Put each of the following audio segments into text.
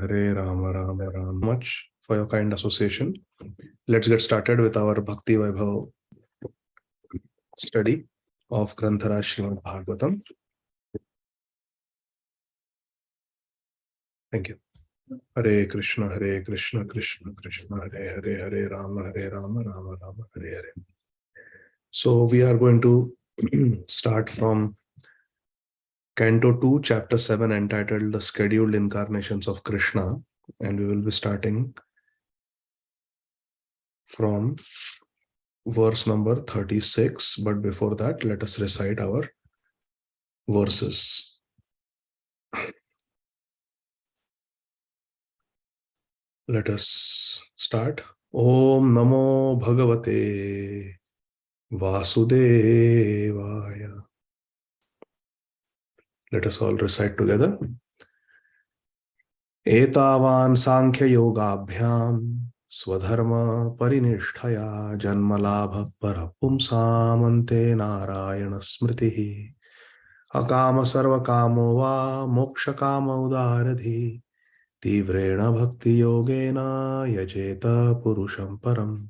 Hare Rama Rama Rama. Much for your kind association. Let's get started with our Bhakti Vaibhava study of Granthara Srīmad Bhāgavatam. Thank you. Hare Krishna, Krishna Krishna, Hare Hare, Hare Rama, Rama Rama, Hare Hare. So we are going to start from Canto 2, Chapter 7, entitled The Scheduled Incarnations of Krishna, and we will be starting from verse number 36. But before that, let us recite our verses. Let us start. Om Namo Bhagavate Vasudevaya. Let us all recite together. Etavan Sankhya Yogabhyam Swadharma Parinishthaya Janmalabha Parapumsamante Narayana Smritihi Akama Sarva Kamo Va Moksha Kama Udaradhi Tivrena Bhakti Yogena Yajeta Purusham Param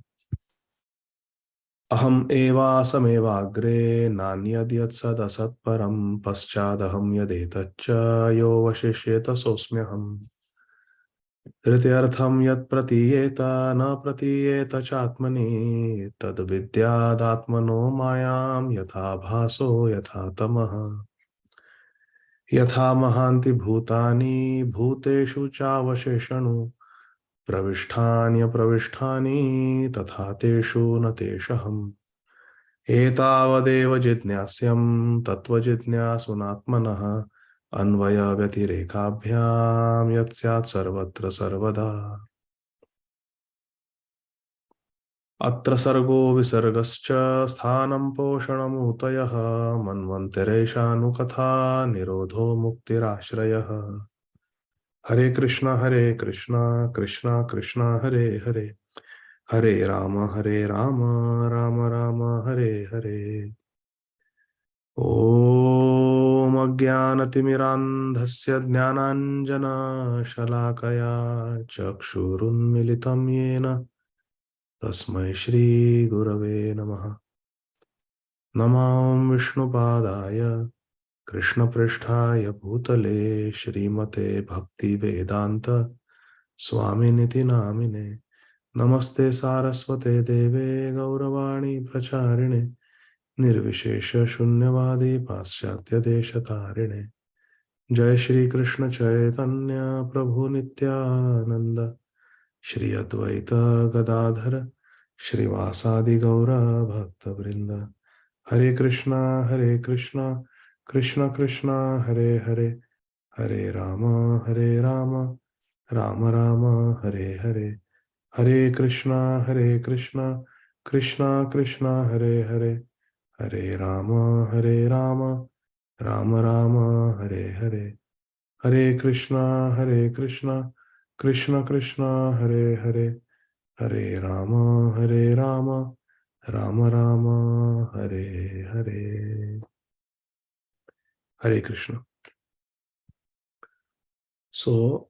Aham eva samevagre nanyadyat sadasat param paschadaham yadetaccha yo vashishyeta sosmyaham hrityartham yat pratiyeta na pratiyeta chatmani tad vidyadatmano mayam yatha bhaso yatha tamaha yatha mahanti bhutani bhuteshu chavasheshanu pravisthanya pravisthani tatha teshu nateshaham etavadeva jitnyasyam tattva jitnyasunatmanah anvaya vyatirekabhyam yatsyat sarvatra sarvada atra sargo visargascha sthanam poshanam utayah manvantereshanu nirodho muktirashrayah. Hare Krishna, Krishna Krishna, Hare Hare, Hare Rama, Rama Rama, Hare Hare. Om Ajnanatimirandhasya Jnananjana Shalakaya Chakshurunmilitam Yena Tasmai Shri Gurave Namaha. Namam Vishnupadaya Krishna Pristhaya Bhutale Srimate Bhakti Vedanta Swaminiti Namine Namaste Saraswate Deve Gauravani Pracharine Nirvishesha Shunyavadi Paschatya Deshatarine Jai Shri Krishna Chaitanya Prabhu Nityananda Shri Advaita Gadādhara Shrivasadi Gaura Bhakta Vrinda Hare Krishna, Krishna Krishna, Hare Hare, Hare Rama, Rama Rama, Hare Hare, Hare Krishna, Krishna Krishna, Hare Hare, Hare Rama, Rama Rama, Hare Hare, Hare Krishna, Krishna Krishna, Hare Hare, Hare Rama, Rama Rama, Hare Hare. Hare Krishna. So,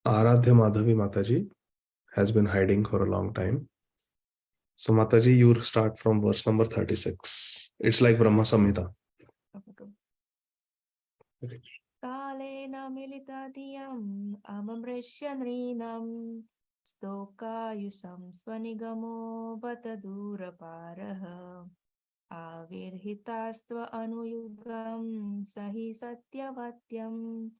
Aradhya Madhavi Mataji has been hiding for a long time. So, Mataji, you start from verse number 36. It's like Brahma Samhita. Kalena militadiyam amamreshya nrinam stokayusam svanigamo batadura paraha avirhitastva anuyugam sahi satyavatyam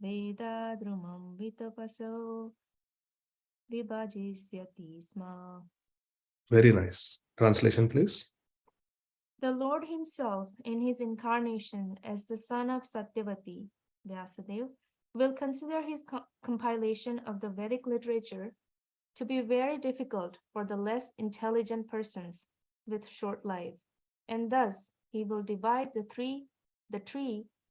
vedadrumam vitapaso vibhajisyati sma. Very nice. Translation, please. The Lord himself, in his incarnation as the son of Satyavati, Vyasadeva, will consider his compilation of the Vedic literature to be very difficult for the less intelligent persons with short life, and thus he will divide the tree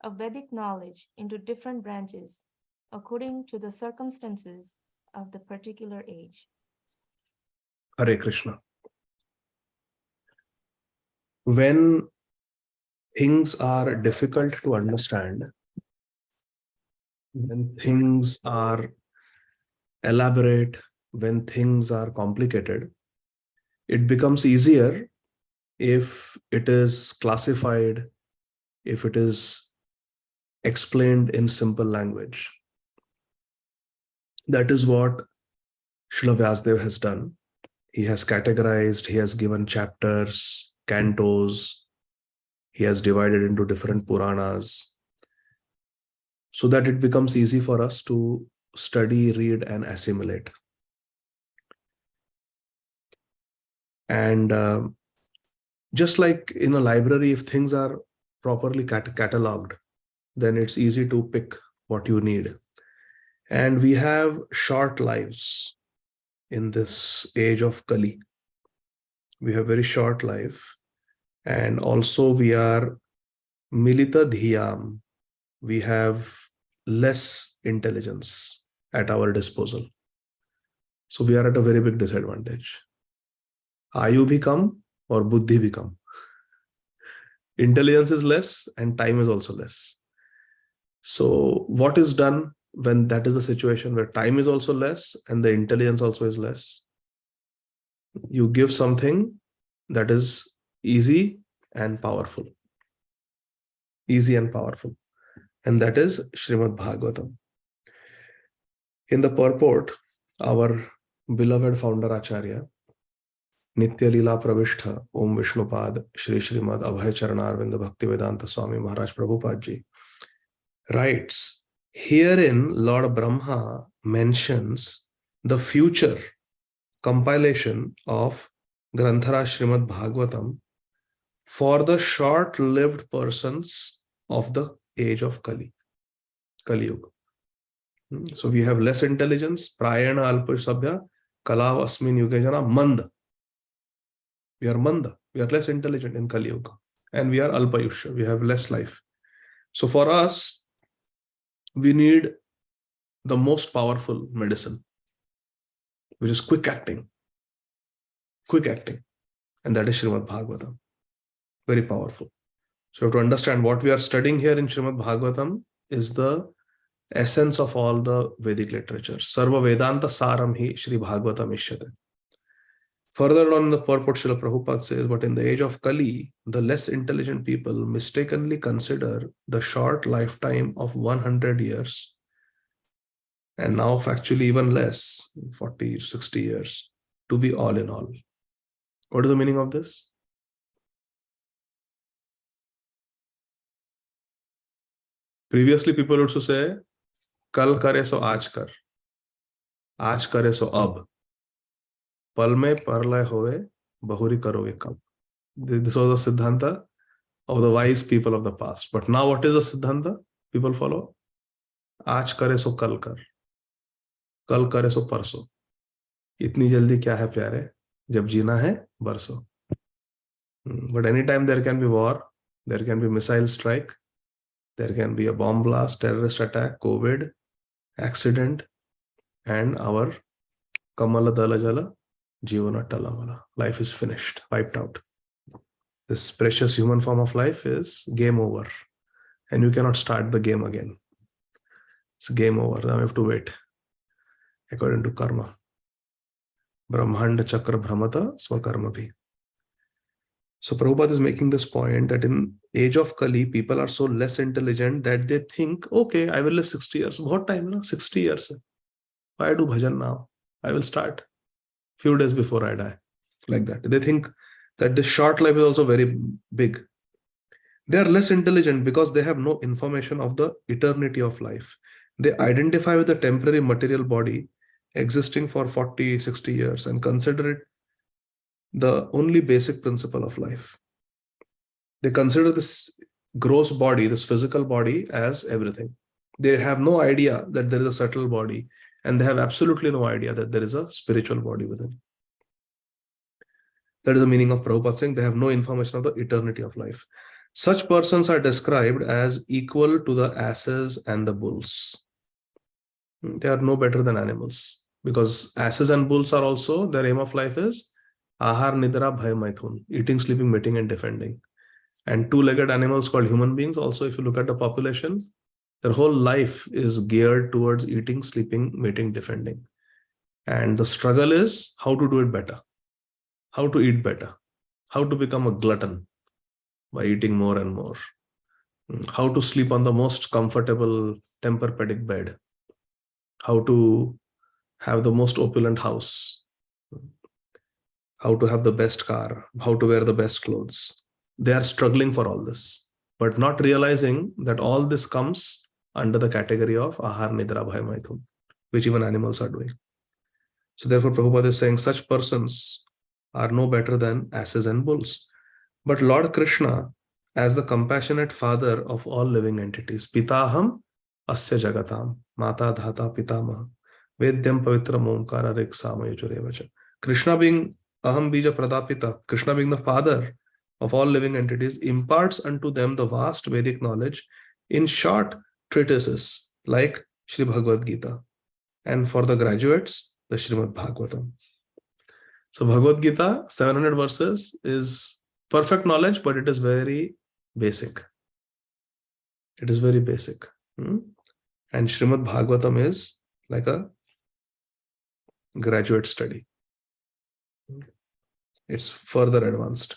of Vedic knowledge into different branches according to the circumstances of the particular age. Hare Krishna. When things are difficult to understand, when things are elaborate, when things are complicated, it becomes easier if it is classified, if it is explained in simple language. That is what Srila Vyasadeva has done. He has categorized, he has given chapters, cantos, he has divided into different Puranas, so that it becomes easy for us to study, read, and assimilate. And just like in a library, if things are properly cataloged, then it's easy to pick what you need. And we have short lives in this age of Kali. We have very short life. And also we are milita dhiyam. We have less intelligence at our disposal. So we are at a very big disadvantage. Ayu bhi kam or buddhi bhi kam. Intelligence is less and time is also less. So what is done when that is a situation where time is also less and the intelligence also is less? You give something that is easy and powerful. Easy and powerful. And that is Srīmad Bhāgavatam. In the purport, our beloved founder Acharya, Nitya Leela Pravishtha, Om Vishnupad, Shri Srīmad Abhay Charanarvinda Bhakti Vedanta Swami Maharaj Prabhupada Ji, writes, herein Lord Brahma mentions the future compilation of Granthara Srīmad Bhāgavatam for the short-lived persons of the age of Kali Yuga. So we have less intelligence, prayana alpa sabhya, kalav asmin yuge jana manda. We are manda, we are less intelligent in Kali Yuga, and we are alpayusha, we have less life. So for us, we need the most powerful medicine, which is quick acting, and that is Srīmad Bhāgavatam. Very powerful. So you have to understand what we are studying here in Srīmad Bhāgavatam is the essence of all the Vedic literature. Sarva Vedanta Saram hi Shri Bhāgavatam ishyate. Further on in the purport, Srila Prabhupada says, but in the age of Kali, the less intelligent people mistakenly consider the short lifetime of 100 years, and now of actually even less, 40, 60 years, to be all in all. What is the meaning of this? Previously, people used to say, Kal kare so aaj kar. Aaj kare so ab. Pal mein parlay hoye, bahuri karoge kab. This was the Siddhanta of the wise people of the past. But now what is the Siddhanta people follow? Aaj kare so kal kar. Kal kare so parso. Itni jaldi kya hai pyare? Jab jeena hai, barso. But anytime there can be war, there can be missile strike, there can be a bomb blast, terrorist attack, COVID, accident, and our Kamala Dala Jala, Jivana Talamala. Life is finished, wiped out. This precious human form of life is game over. And you cannot start the game again. It's game over. Now you have to wait. According to karma. Brahmanda Chakra Brahmata Swakarma bhi. So Prabhupada is making this point that in age of Kali, people are so less intelligent that they think, okay, I will live 60 years. What time? No? 60 years. Why do bhajan now? I will start few days before I die. Like that. They think that this short life is also very big. They are less intelligent because they have no information of the eternity of life. They identify with the temporary material body existing for 40, 60 years and consider it the only basic principle of life. They consider this gross body, this physical body, as everything. They have no idea that there is a subtle body, and they have absolutely no idea that there is a spiritual body within. That is the meaning of Prabhupada saying they have no information of the eternity of life. Such persons are described as equal to the asses and the bulls. They are no better than animals, because asses and bulls are also, their aim of life is Ahar, Nidra, Bhay, Maithun, eating, sleeping, mating, and defending. And two-legged animals called human beings, also, if you look at the population, their whole life is geared towards eating, sleeping, mating, defending. And the struggle is how to do it better, how to eat better, how to become a glutton by eating more and more, how to sleep on the most comfortable Tempur-Pedic bed, how to have the most opulent house, how to have the best car, how to wear the best clothes. They are struggling for all this, but not realizing that all this comes under the category of Ahar, Nidra, Bhaya, Maithun, which even animals are doing. So therefore, Prabhupada is saying such persons are no better than asses and bulls. But Lord Krishna, as the compassionate father of all living entities, Pitaham Asya Jagatam, Mata Dhata Pitamaha, Vedyam Pavitra Momkara Riksama Yujurevacha. Krishna being Aham Bija Pradapita, Krishna being the father of all living entities, imparts unto them the vast Vedic knowledge in short treatises like Sri Bhagavad Gita. And for the graduates, the Srīmad Bhāgavatam. So Bhagavad Gita, 700 verses, is perfect knowledge, but it is very basic. It is very basic. And Srīmad Bhāgavatam is like a graduate study. It's further advanced.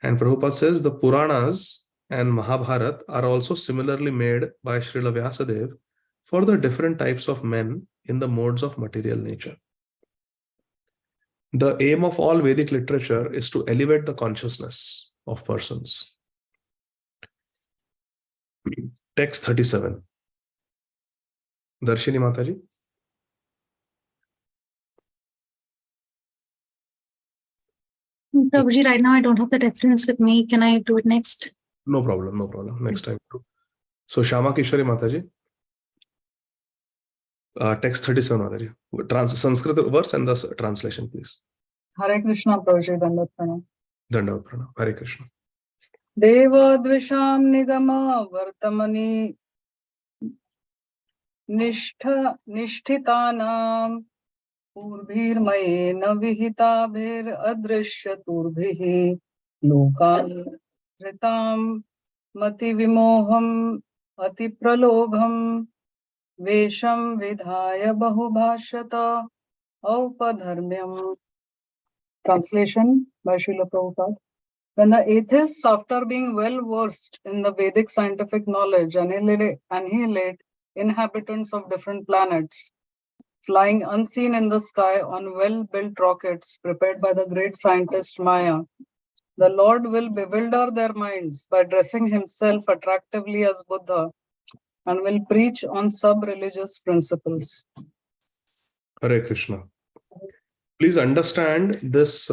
And Prabhupada says the Puranas and Mahabharata are also similarly made by Srila Vyasadeva for the different types of men in the modes of material nature. The aim of all Vedic literature is to elevate the consciousness of persons. Text 37. Darshini Mataji. Prabhuji, right now I don't have the reference with me. Can I do it next? No problem, no problem. Next time. So Shama Kishwari Mataji. Text 37 Mataji. Sanskrit verse and the translation, please. Hare Krishna, Prabhuji, Dandavat Pranam. Dandavat Pranam. Hare Krishna. Deva Dvisham Nigama Vartamani Nishtitanam Purbhir na Vihita Bhir Adrishya Turbhihi Lokan Ritam Mati Vimoham Ati Pralobham Vesham Vidhaya Bahubhashyata Aupadharmyam. Translation by Srila Prabhupada. When the atheists, after being well versed in the Vedic scientific knowledge, annihilate inhabitants of different planets, flying unseen in the sky on well-built rockets prepared by the great scientist Maya, the Lord will bewilder their minds by dressing himself attractively as Buddha and will preach on sub-religious principles. Hare Krishna. Please understand this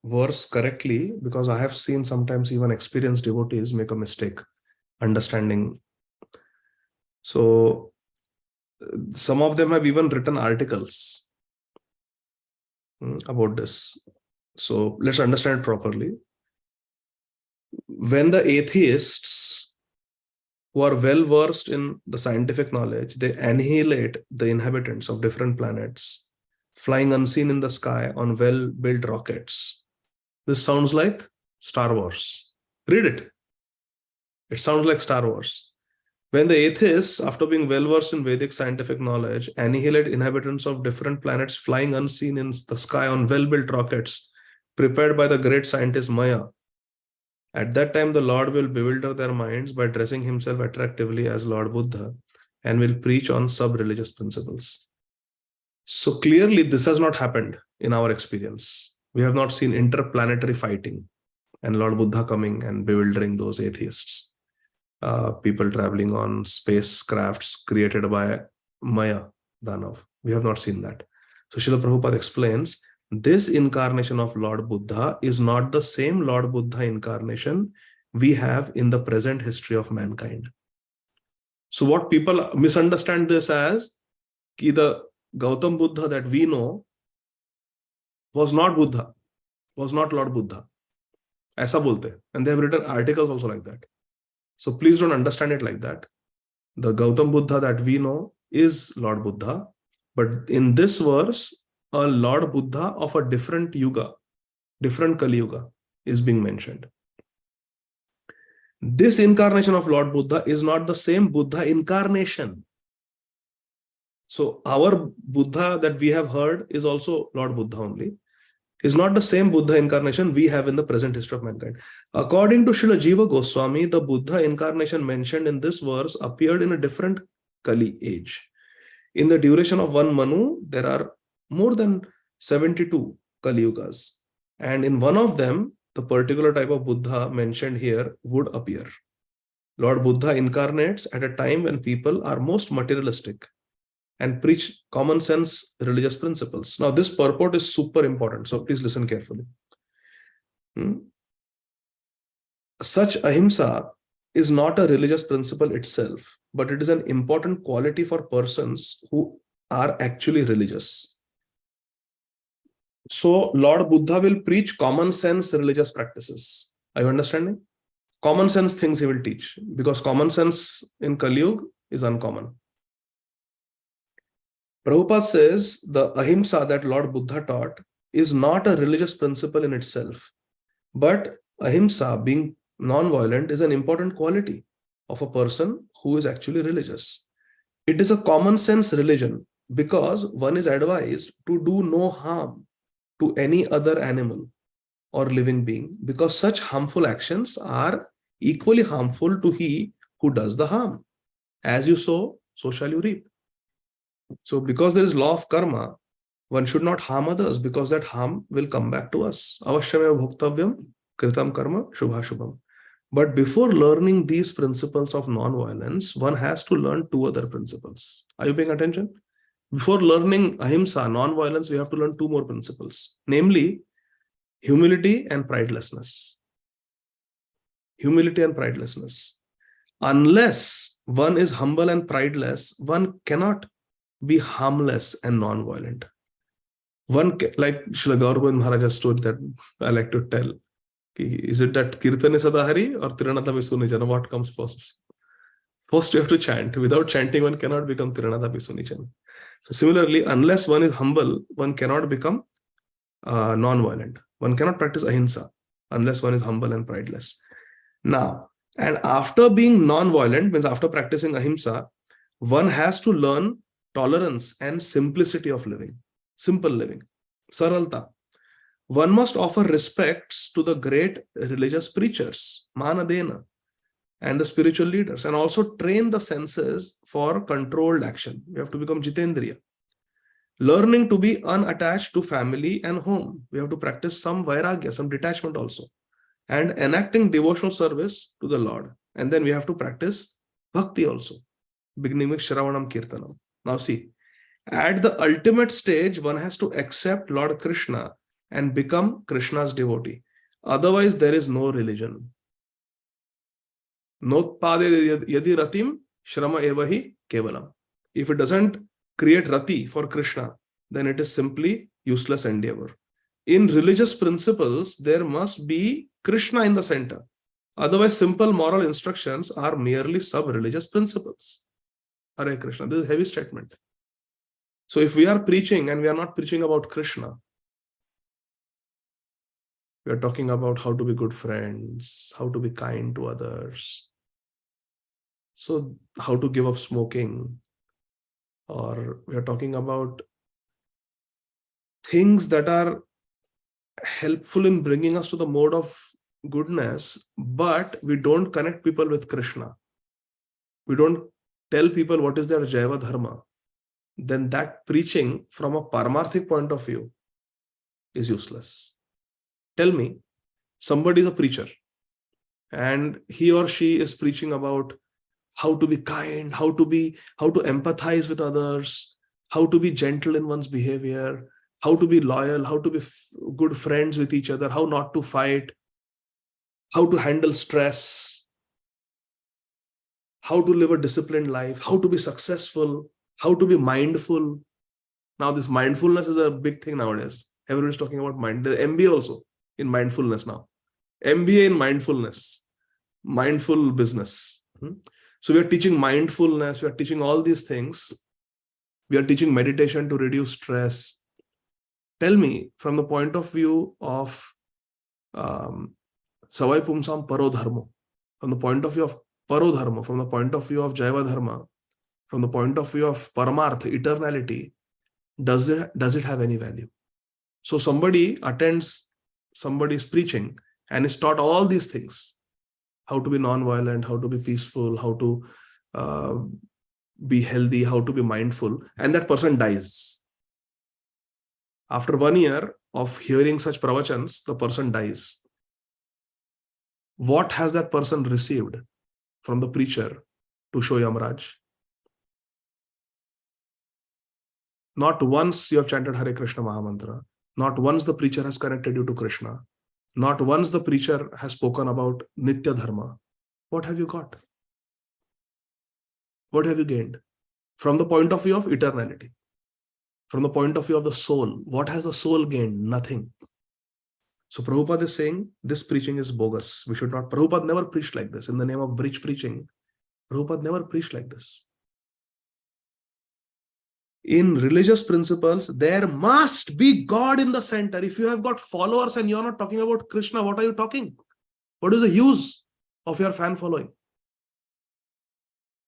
verse correctly, because I have seen sometimes even experienced devotees make a mistake understanding. So some of them have even written articles about this. So let's understand it properly. When the atheists who are well versed in the scientific knowledge, they annihilate the inhabitants of different planets, flying unseen in the sky on well-built rockets. This sounds like Star Wars. Read it. It sounds like Star Wars. When the atheists, after being well-versed in Vedic scientific knowledge, annihilate inhabitants of different planets flying unseen in the sky on well-built rockets prepared by the great scientist Maya, at that time the Lord will bewilder their minds by dressing himself attractively as Lord Buddha and will preach on sub-religious principles. So clearly this has not happened in our experience. We have not seen interplanetary fighting and Lord Buddha coming and bewildering those atheists. People traveling on spacecrafts created by Maya, Danav. We have not seen that. So Srila Prabhupada explains, this incarnation of Lord Buddha is not the same Lord Buddha incarnation we have in the present history of mankind. So what people misunderstand this as, the Gautam Buddha that we know was not Buddha, was not Lord Buddha. Aisa bolte. And they have written articles also like that. So please don't understand it like that. The Gautam Buddha that we know is Lord Buddha. But in this verse, a Lord Buddha of a different yuga, different Kali Yuga is being mentioned. This incarnation of Lord Buddha is not the same Buddha incarnation. So our Buddha that we have heard is also Lord Buddha only. Is not the same Buddha incarnation we have in the present history of mankind. According to Srila Jiva Goswami, the Buddha incarnation mentioned in this verse appeared in a different Kali age. In the duration of one Manu, there are more than 72 Kali Yugas. And in one of them, the particular type of Buddha mentioned here would appear. Lord Buddha incarnates at a time when people are most materialistic and preach common sense religious principles. Now, this purport is super important, so please listen carefully. Such ahimsa is not a religious principle itself, but it is an important quality for persons who are actually religious. So, Lord Buddha will preach common sense religious practices. Are you understanding? Common sense things he will teach, because common sense in Kali Yuga is uncommon. Prabhupada says the ahimsa that Lord Buddha taught is not a religious principle in itself, but ahimsa, being non-violent, is an important quality of a person who is actually religious. It is a common sense religion because one is advised to do no harm to any other animal or living being, because such harmful actions are equally harmful to he who does the harm. As you sow, so shall you reap. So because there is law of karma, one should not harm others, because that harm will come back to us. Avashyameva bhoktavyam kritam karma shubha shubham. But before learning these principles of non-violence, one has to learn two other principles. Are you paying attention? Before learning ahimsa, non-violence, we have to learn two more principles, namely humility and pridelessness. Humility and pridelessness. Unless one is humble and prideless, one cannot be harmless and non-violent. One, like Srila Gaurav Maharaja's story that I like to tell. Is it that Kirtane Sadahari or Tiranatha Visunichan? What comes first? First, you have to chant. Without chanting, one cannot become Tiranatha Visunichan. So similarly, unless one is humble, one cannot become non-violent. One cannot practice ahimsa unless one is humble and prideless. Now, and after being non-violent, means after practicing ahimsa, one has to learn tolerance and simplicity of living. Simple living. Saralta. One must offer respects to the great religious preachers, Manadena, and the spiritual leaders, and also train the senses for controlled action. You have to become Jitendriya. Learning to be unattached to family and home. We have to practice some vairagya, some detachment also. And enacting devotional service to the Lord. And then we have to practice bhakti also, beginning with Shravanam Kirtanam. Now see, at the ultimate stage, one has to accept Lord Krishna and become Krishna's devotee. Otherwise, there is no religion. Notpade yadi ratim shrama evahi kevalam. If it doesn't create rati for Krishna, then it is simply useless endeavor. In religious principles, there must be Krishna in the center. Otherwise, simple moral instructions are merely sub-religious principles. Hare Krishna. This is a heavy statement. So if we are preaching and we are not preaching about Krishna, we are talking about how to be good friends, how to be kind to others. So how to give up smoking, or we are talking about things that are helpful in bringing us to the mode of goodness, but we don't connect people with Krishna. We don't tell people what is their Jaiva Dharma. Then that preaching from a Paramarthic point of view is useless. Tell me, somebody is a preacher and he or she is preaching about how to be kind, how to empathize with others, how to be gentle in one's behavior, how to be loyal, how to be good friends with each other, how not to fight, how to handle stress, how to live a disciplined life, how to be successful, how to be mindful. Now, this mindfulness is a big thing nowadays. Everybody's talking about mind. The MBA also in mindfulness now. MBA in mindfulness, mindful business. So we are teaching mindfulness. We are teaching all these things. We are teaching meditation to reduce stress. Tell me, from the point of view of Savai Pumsam Parodharma, from the point of view of Parodharma, from the point of view of Jaiva Dharma, from the point of view of Paramarth, eternality, does it have any value? So somebody attends somebody's preaching and is taught all these things, how to be non-violent, how to be peaceful, how to be healthy, how to be mindful, and that person dies. After 1 year of hearing such pravachans, the person dies. What has that person received from the preacher to show Yamraj? Not once you have chanted Hare Krishna Mahamantra. Not once the preacher has connected you to Krishna. Not once the preacher has spoken about Nitya Dharma. What have you got? What have you gained? From the point of view of eternality, from the point of view of the soul, what has the soul gained? Nothing. So Prabhupada is saying this preaching is bogus. We should not. Prabhupada never preached like this. In the name of bridge preaching, Prabhupada never preached like this. In religious principles, there must be God in the center. If you have got followers and you're not talking about Krishna, what are you talking? What is the use of your fan following?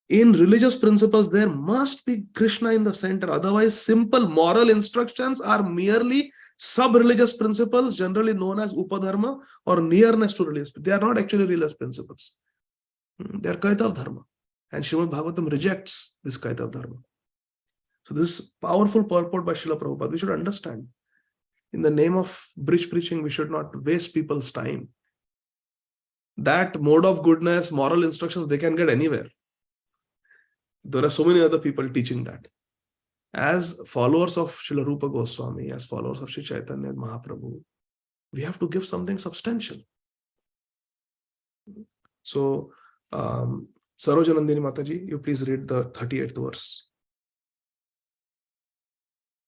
In religious principles, there must be Krishna in the center. Otherwise, simple moral instructions are merely sub-religious principles, generally known as Upadharma or nearness to religious. They are not actually religious principles. They are Kaitav Dharma. And Srīmad Bhāgavatam rejects this Kaitav Dharma. So this powerful purport by Srila Prabhupada, we should understand. In the name of bridge preaching, we should not waste people's time. That mode of goodness, moral instructions, they can get anywhere. There are so many other people teaching that. As followers of Srila Rupa Goswami, as followers of Sri Chaitanya Mahaprabhu, we have to give something substantial. So, Sarojanandini Mataji, you please read the 38th verse.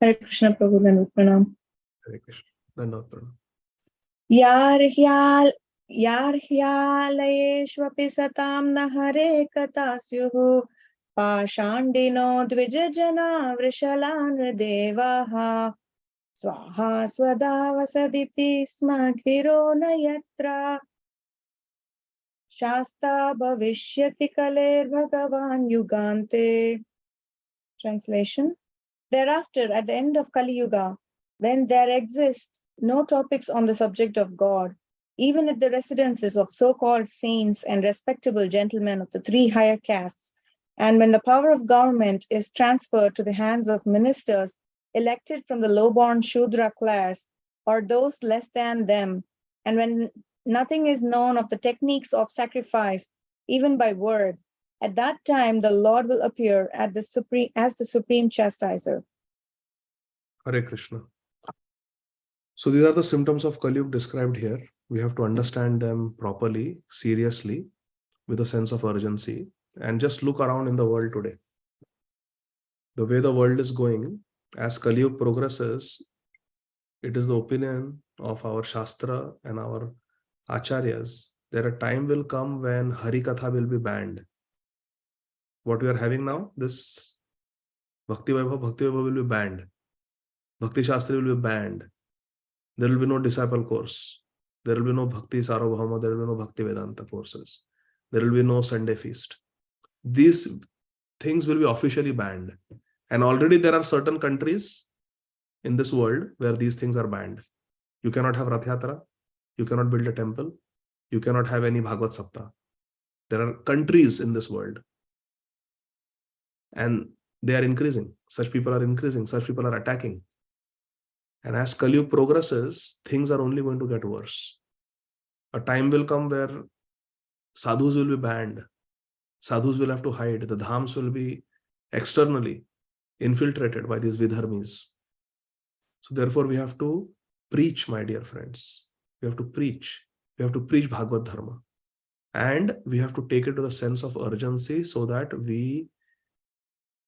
Hare Krishna Prabhu Dandavat Pranam. Hare Krishna. Dandavat Pranam. Yarhyalayeshvapi satam na hare katasyuhu pashandino dvijajana vrishalan devaha swaha swadavasaditi smagviro nayatra shasta bhavishyati kaler bhagavan yugante. Translation. Thereafter, at the end of Kali Yuga, when there exist no topics on the subject of God, even at the residences of so-called saints and respectable gentlemen of the 3 higher castes, and when the power of government is transferred to the hands of ministers elected from the low-born Shudra class or those less than them, and when nothing is known of the techniques of sacrifice, even by word, at that time the Lord will appear as the supreme chastiser. Hare Krishna. So these are the symptoms of Kali Yuga described here. We have to understand them properly, seriously, with a sense of urgency, and just look around in the world today. The way the world is going, as Kali Yuga progresses, it is the opinion of our Shastra and our Acharyas that a time will come when Hari Katha will be banned. What we are having now, this Bhakti Vaibhava will be banned. Bhakti Shastri will be banned. There will be no disciple course. There will be no Bhakti Sarvabhauma. There will be no Bhakti Vedanta courses. There will be no Sunday feast. These things will be officially banned. And already there are certain countries in this world where these things are banned. You cannot have Rath Yatra. You cannot build a temple. You cannot have any Bhagavad Sapta. There are countries in this world. And they are increasing. Such people are increasing. Such people are attacking. And as Kali Yuga progresses, things are only going to get worse. A time will come where sadhus will be banned. Sadhus will have to hide. The dhams will be externally infiltrated by these vidharmis. So therefore we have to preach, my dear friends. We have to preach. We have to preach Bhagavad Dharma. And we have to take it to the sense of urgency so that we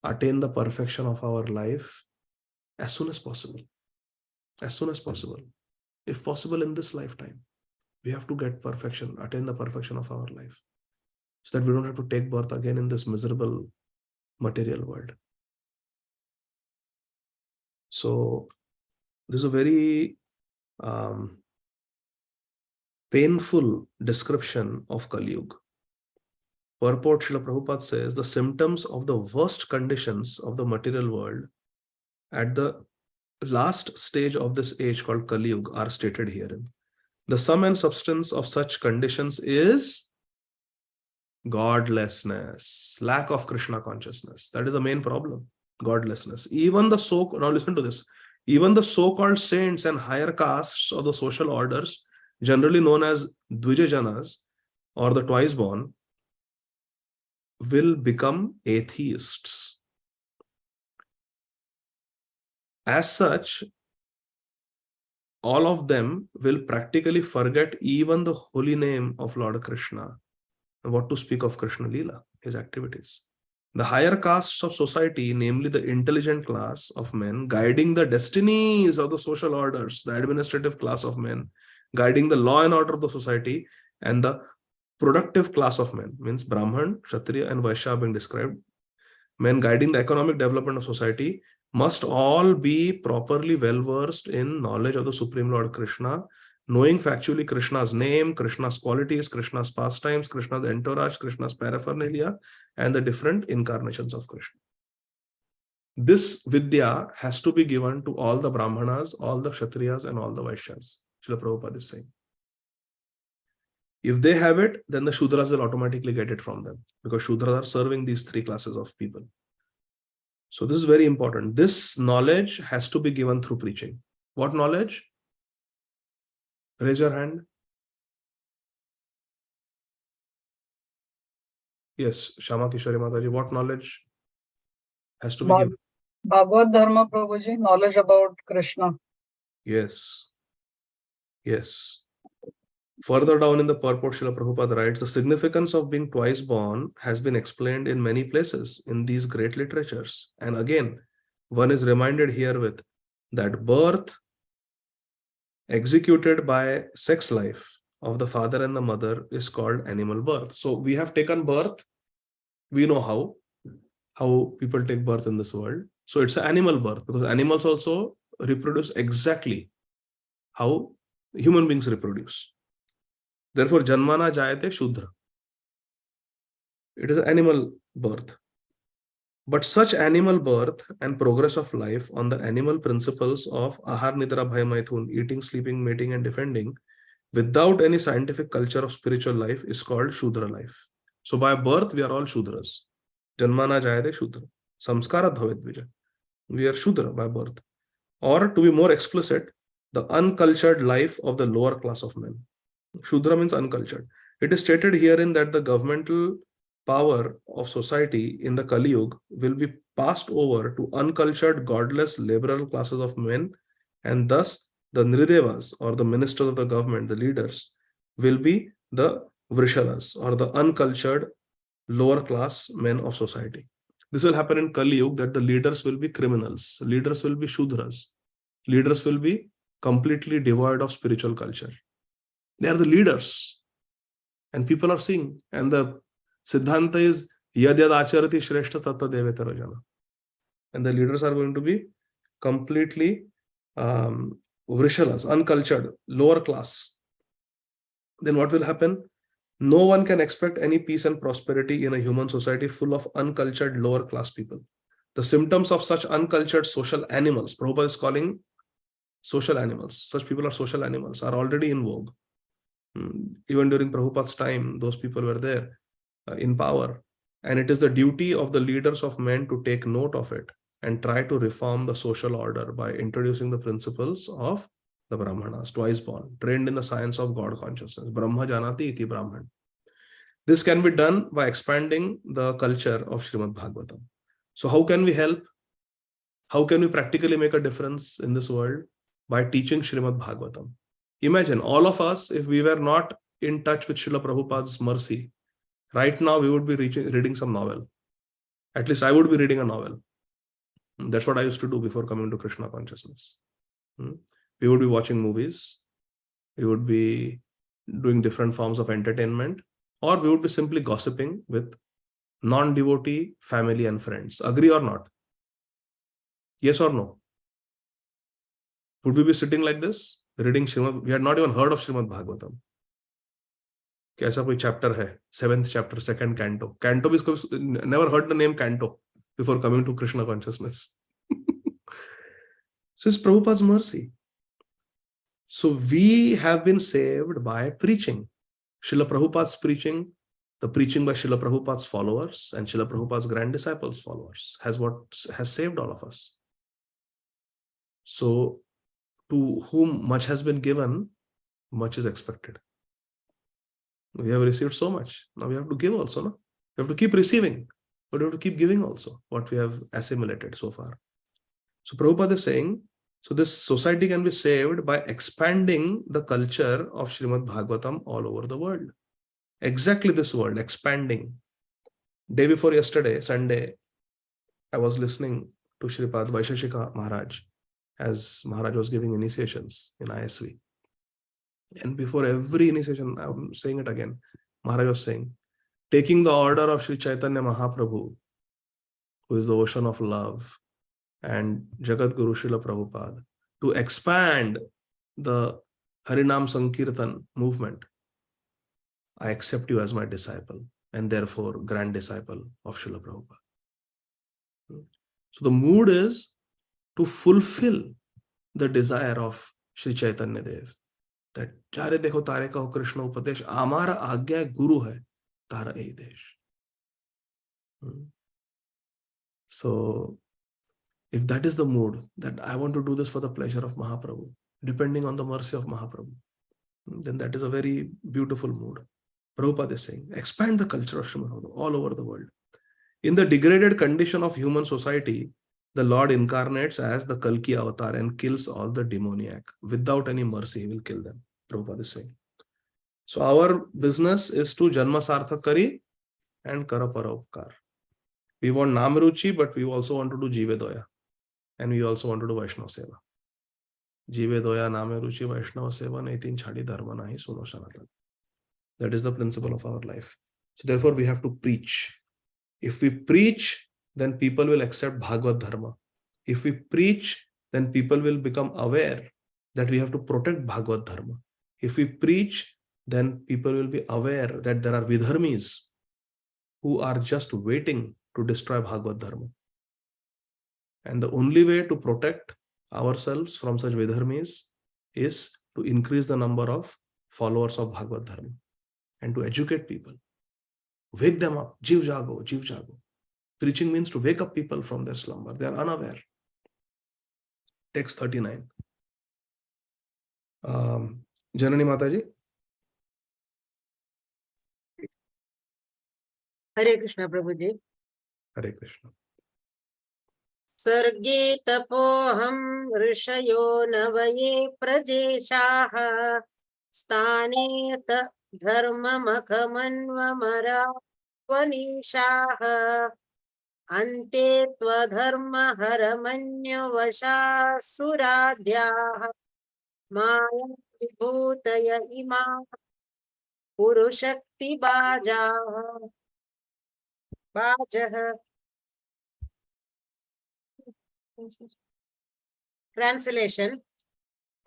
attain the perfection of our life as soon as possible. As soon as possible. If possible in this lifetime. We have to get perfection, attain the perfection of our life. So that we don't have to take birth again in this miserable material world. So this is a very painful description of Kali Yuga. purport Srila Prabhupada says the symptoms of the worst conditions of the material world at the last stage of this age called Kali Yuga are stated herein. The sum and substance of such conditions is godlessness, lack of Krishna consciousness. That is the main problem, godlessness. Even the now listen to this, even the so-called saints and higher castes of the social orders, generally known as Dvijajanas or the twice born, will become atheists. As such, all of them will practically forget even the holy name of Lord Krishna. And what to speak of Krishna Leela, his activities. The higher castes of society, namely the intelligent class of men, guiding the destinies of the social orders, the administrative class of men, guiding the law and order of the society, and the productive class of men, means Brahman, Kshatriya, and Vaishya being described, men guiding the economic development of society, must all be properly well versed in knowledge of the Supreme Lord Krishna, knowing factually Krishna's name, Krishna's qualities, Krishna's pastimes, Krishna's entourage, Krishna's paraphernalia, and the different incarnations of Krishna. This Vidya has to be given to all the Brahmanas, all the Kshatriyas, and all the Vaishyas. Srila Prabhupada is saying. If they have it, then the Shudras will automatically get it from them, because Shudras are serving these three classes of people. So this is very important. This knowledge has to be given through preaching. What knowledge? Raise your hand. Yes, Shama Kishori Mataji, what knowledge has to be given? Bhagavad Dharma, Prabhuji, knowledge about Krishna. Yes. Yes. Further down in the purport, Srila Prabhupada writes, the significance of being twice born has been explained in many places in these great literatures. And again, one is reminded herewith that birth executed by sex life of the father and the mother is called animal birth. So we have taken birth. We know how people take birth in this world. So it's an animal birth, because animals also reproduce exactly how human beings reproduce. Therefore, Janmana Jayate Shudra. It is an animal birth. But such animal birth and progress of life on the animal principles of Ahar Nidra Bhaya Maithun, eating, sleeping, mating, and defending, without any scientific culture of spiritual life, is called Shudra life. So by birth, we are all Shudras. Janmana Jayate Shudra. Samskara Bhavet Vija. We are Shudra by birth. Or to be more explicit, the uncultured life of the lower class of men. Shudra means uncultured. It is stated herein that the governmental power of society in the Kali Yuga will be passed over to uncultured, godless, liberal classes of men, and thus the Nridevas, or the ministers of the government, the leaders, will be the Vrishalas, or the uncultured, lower class men of society. This will happen in Kali Yuga, that the leaders will be criminals, leaders will be Shudras, leaders will be completely devoid of spiritual culture. They are the leaders, and people are seeing. And the Siddhanta is Yad Yad Acharati Shreshta Tatta Devetara Jana. And the leaders are going to be completely Vrishalas, uncultured, lower class. Then what will happen? No one can expect any peace and prosperity in a human society full of uncultured, lower class people. The symptoms of such uncultured social animals, Prabhupada is calling social animals, such people are social animals, are already in vogue. Even during Prabhupada's time, those people were there in power. And it is the duty of the leaders of men to take note of it and try to reform the social order by introducing the principles of the Brahmanas, twice born, trained in the science of God consciousness. Brahma Janati iti Brahman. This can be done by expanding the culture of Srīmad Bhāgavatam. So how can we help? How can we practically make a difference in this world? By teaching Srīmad Bhāgavatam. Imagine all of us, if we were not in touch with Srila Prabhupada's mercy, right now we would be reading some novel. At least I would be reading a novel. That's what I used to do before coming to Krishna consciousness. We would be watching movies. We would be doing different forms of entertainment, or we would be simply gossiping with non-devotee family and friends. Agree or not? Yes or no? Would we be sitting like this, reading Srimad? We had not even heard of Srimad Bhagavatam. कैसा कोई chapter है, 7th chapter, 2nd canto. Canto भी इसको never heard the name Canto before coming to Krishna consciousness. So it's Prabhupada's mercy. So we have been saved by preaching. Srila Prabhupada's preaching, the preaching by Srila Prabhupada's followers and Srila Prabhupada's grand disciples' followers has saved all of us. So to whom much has been given, much is expected. We have received so much. Now we have to give also. No? We have to keep receiving, but we have to keep giving also what we have assimilated so far. So Prabhupada is saying, so this society can be saved by expanding the culture of Srīmad Bhāgavatam all over the world. Exactly this word, expanding. Day before yesterday, Sunday, I was listening to Shripad Vaisheshika Maharaj as Maharaj was giving initiations in ISV. And before every initiation, I'm saying it again, Maharaj was saying, taking the order of Sri Chaitanya Mahaprabhu, who is the ocean of love, and Jagat Guru Srila Prabhupada, to expand the Harinam Sankirtan movement. I accept you as my disciple and therefore grand disciple of Srila Prabhupada. So the mood is to fulfill the desire of Sri Chaitanya Dev. That Jare dekho tare kaho Krishna upadesh, amara agya guru hai, tara ei desh. So if that is the mood, that I want to do this for the pleasure of Mahaprabhu, depending on the mercy of Mahaprabhu, then that is a very beautiful mood. Prabhupada is saying, expand the culture of Srimad Bhagavatam all over the world. In the degraded condition of human society, the Lord incarnates as the Kalki avatar and kills all the demoniac. Without any mercy, he will kill them. Prabhupada is saying. So our business is to Janma Sarthak Kari and Kara Paropkar. We want Namruchi, but we also want to do Jive Doya. And we also want to do Vaishnava Seva. Jive Doya, Nameruchi, Vaishnava Seva, Naitin Chhadi Dharma Nahi Suno Sanatan. That is the principle of our life. So therefore we have to preach. If we preach, then people will accept Bhagavad Dharma. If we preach, then people will become aware that we have to protect Bhagavad Dharma. If we preach, then people will be aware that there are Vidharmis who are just waiting to destroy Bhagavad Dharma. And the only way to protect ourselves from such Vidharmis is to increase the number of followers of Bhagavad Dharma and to educate people. Wake them up. Jiv jago, jiv jago. Preaching means to wake up people from their slumber. They are unaware. Text 39. Janani Mataji. Hare Krishna Prabhuji. Hare Krishna. Sarge tapoham rishayo navaye prajeshaha stane dharma makhamanvamara vanishaha ante tva haramanya vasha suradhyaha maya vibhutaya ima purushakti bhajaha. Translation.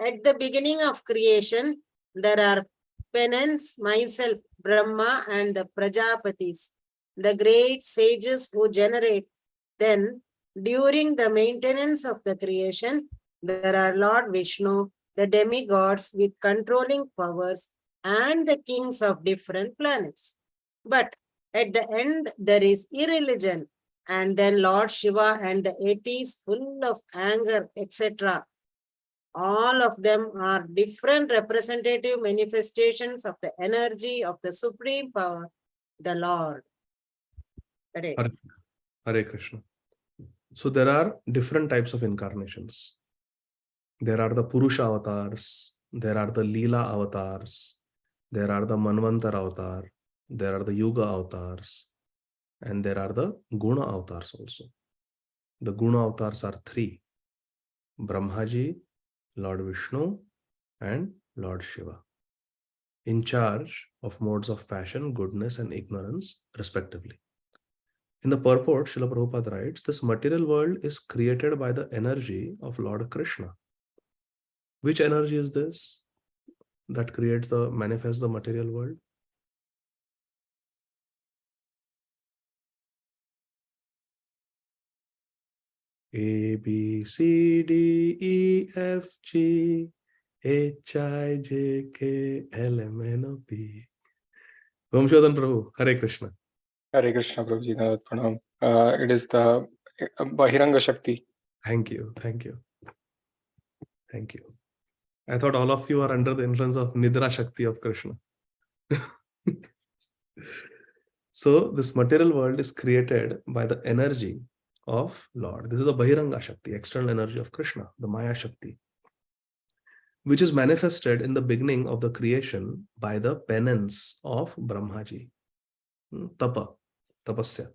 At the beginning of creation, there are penance, myself, Brahma, and the Prajapatis, the great sages who generate. Then, during the maintenance of the creation, there are Lord Vishnu, the demigods with controlling powers, and the kings of different planets. But at the end, there is irreligion, and then Lord Shiva and the atheists full of anger, etc. All of them are different representative manifestations of the energy of the supreme power, the Lord. Hare. Hare Krishna. So there are different types of incarnations. There are the Purusha avatars, there are the Leela avatars, there are the Manvantar avatar, there are the Yuga avatars, and there are the Guna avatars also. The Guna avatars are 3. Brahmaji, Lord Vishnu, and Lord Shiva, in charge of modes of passion, goodness, and ignorance, respectively. In the purport, Srila Prabhupada writes, this material world is created by the energy of Lord Krishna. Which energy is this that manifests the material world? A, B, C, D, E, F, G, H, I, J, K, L, M, N, O, P. Vamshodhan Prabhu, Hare Krishna. Hare Krishna, Prabhuji. Pranam. It is the Bahiranga Shakti. Thank you. Thank you. Thank you. I thought all of you are under the influence of Nidra Shakti of Krishna. So this material world is created by the energy of Lord. This is the Bahiranga Shakti, external energy of Krishna, the Maya Shakti, which is manifested in the beginning of the creation by the penance of Brahmaji. Tapa, tapasya.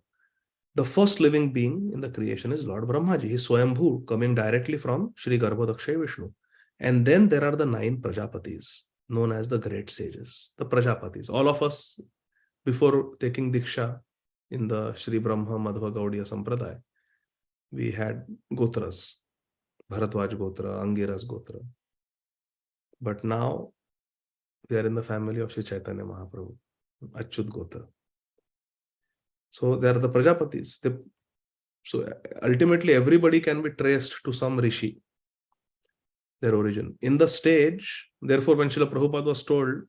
The first living being in the creation is Lord Brahmaji. He is Swayambhu, coming directly from Sri Garbhodakshay Vishnu. And then there are the 9 Prajapatis, known as the great sages, the Prajapatis. All of us, before taking Diksha in the Sri Brahma Madhva Gaudiya Sampradaya, we had Gotras, Bharadwaj Gotra, Angiras Gotra. But now we are in the family of Sri Chaitanya Mahaprabhu, Achyut Gotra. So there are the Prajapatis. So ultimately everybody can be traced to some Rishi, their origin. In the stage, therefore when Srila Prabhupada was told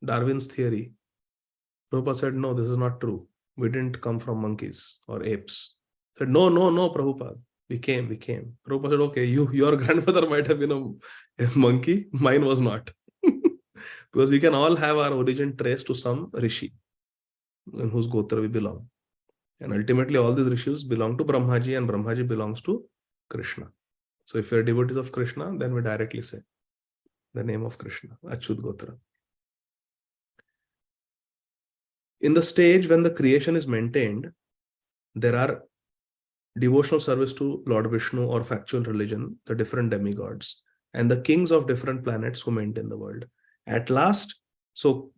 Darwin's theory, Prabhupada said, no, this is not true. We didn't come from monkeys or apes. Said, no, Prabhupada. We came. Prabhupada said, okay, your grandfather might have been a monkey. Mine was not. Because we can all have our origin traced to some Rishi in whose Gotra we belong. And ultimately all these Rishis belong to Brahmaji, and Brahmaji belongs to Krishna. So if we are devotees of Krishna, then we directly say the name of Krishna, Achyut Gotra. In the stage when the creation is maintained, there are devotional service to Lord Vishnu or factual religion, the different demigods, and the kings of different planets who maintain the world. At last, so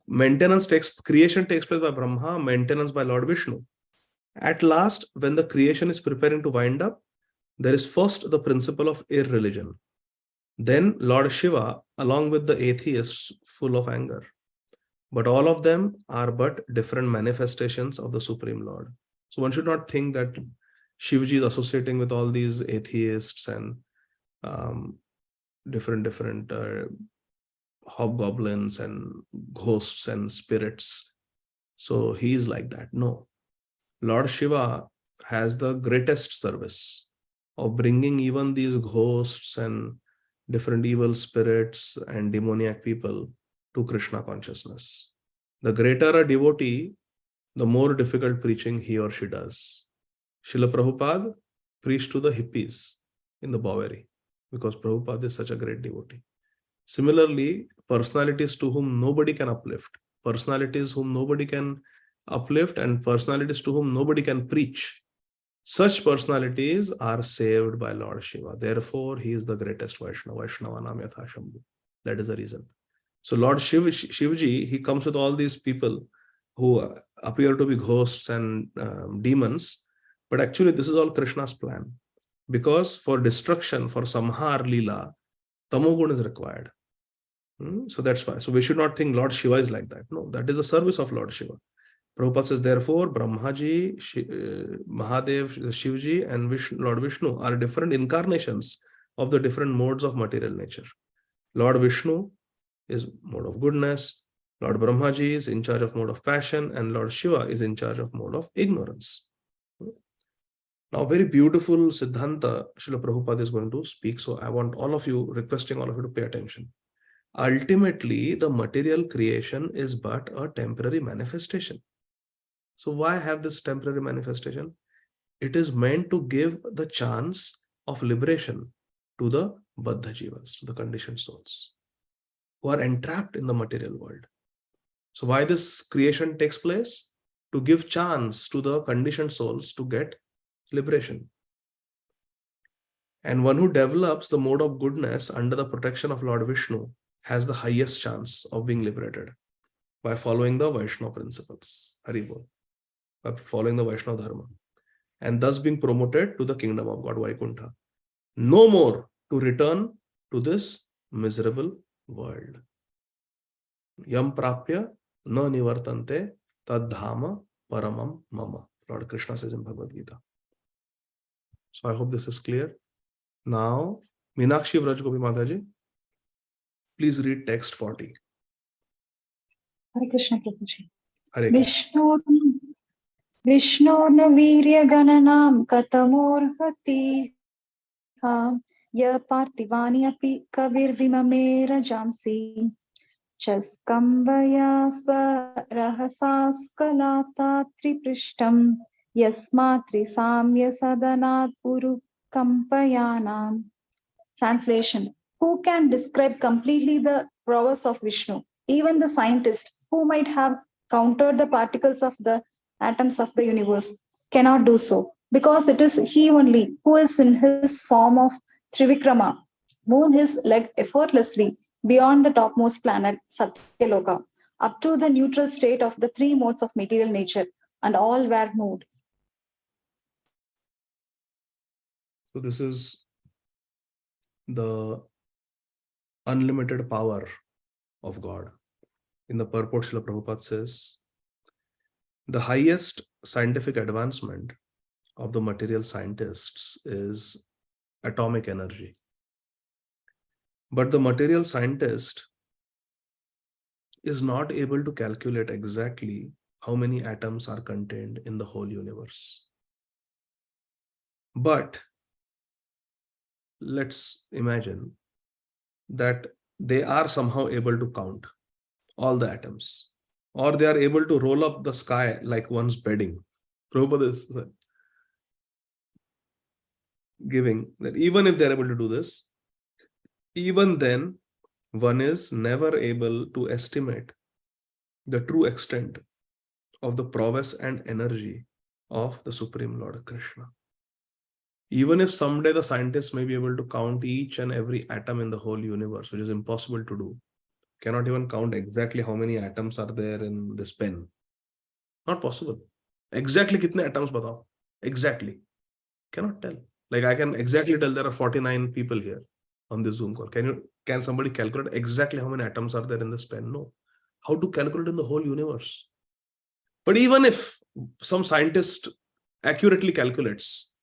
creation takes place by Brahma, maintenance by Lord Vishnu. At last, when the creation is preparing to wind up, there is first the principle of irreligion. Then Lord Shiva, along with the atheists full of anger. But all of them are but different manifestations of the Supreme Lord. So one should not think that Shivji is associating with all these atheists and different hobgoblins and ghosts and spirits. So he is like that. No. Lord Shiva has the greatest service of bringing even these ghosts and different evil spirits and demoniac people to Krishna consciousness. The greater a devotee, the more difficult preaching he or she does. Srila Prabhupada preached to the hippies in the Bowery because Prabhupada is such a great devotee. Similarly, personalities to whom nobody can uplift, personalities whom nobody can uplift, and personalities to whom nobody can preach, such personalities are saved by Lord Shiva. Therefore, he is the greatest Vaishnava. Vaishnava nam yatha Shambhu. That is the reason. So Lord Shivji, he comes with all these people who appear to be ghosts and demons, but actually this is all Krishna's plan. Because for destruction, for Samhar Leela, Tamogun is required. So that's why. So we should not think Lord Shiva is like that. No, that is the service of Lord Shiva. Prabhupada says, therefore, Brahmaji, Mahadev, Shivji, and Lord Vishnu are different incarnations of the different modes of material nature. Lord Vishnu is mode of goodness, Lord Brahmaji is in charge of mode of passion, and Lord Shiva is in charge of mode of ignorance. Now, very beautiful Siddhanta Srila Prabhupada is going to speak. So I want all of you, requesting all of you to pay attention. Ultimately, the material creation is but a temporary manifestation. So why have this temporary manifestation? It is meant to give the chance of liberation to the Baddha Jivas, to the conditioned souls who are entrapped in the material world. So why this creation takes place? To give chance to the conditioned souls to get liberation. And one who develops the mode of goodness under the protection of Lord Vishnu has the highest chance of being liberated by following the Vaishnava principles. Haribol. By following the Vaishnava Dharma. And thus being promoted to the kingdom of God, Vaikuntha. No more to return to this miserable world. Yam prapya na nivartante tad dhama paramam mama. Lord Krishna says in Bhagavad Gita. So I hope this is clear. Now, Meenakshi Vrajgopi Mataji, please read text 40. Hare Krishna Prabhuji. Hare Krishna. Vishnu Virya Gananam Katamorhati Ya Partivani Api Kavir Vimamera Jamsi Chaskambaya Rahasas Kalata Triprishtam Yasmatri Samya Sadanat Puru Kampayanam. Translation. Who can describe completely the prowess of Vishnu? Even the scientist who might have counted the particles of the atoms of the universe cannot do so, because it is he only who is in his form of Trivikrama, moved his leg effortlessly beyond the topmost planet Satyaloka, up to the neutral state of the three modes of material nature, and all were moved. So this is the unlimited power of God. In the purport, Srila Prabhupada says, the highest scientific advancement of the material scientists is atomic energy. But the material scientist is not able to calculate exactly how many atoms are contained in the whole universe. But let's imagine that they are somehow able to count all the atoms, or they are able to roll up the sky like one's bedding. Prabhupada is giving that even if they're able to do this, even then, one is never able to estimate the true extent of the prowess and energy of the Supreme Lord Krishna. Even if someday the scientists may be able to count each and every atom in the whole universe, which is impossible to do, cannot even count exactly how many atoms are there in this pen. Not possible. Exactly kitne atoms batao? Exactly. Cannot tell. Like I can exactly tell there are 49 people here on this Zoom call. Can somebody calculate exactly how many atoms are there in this pen? No. How to calculate in the whole universe? But even if some scientist accurately calculates,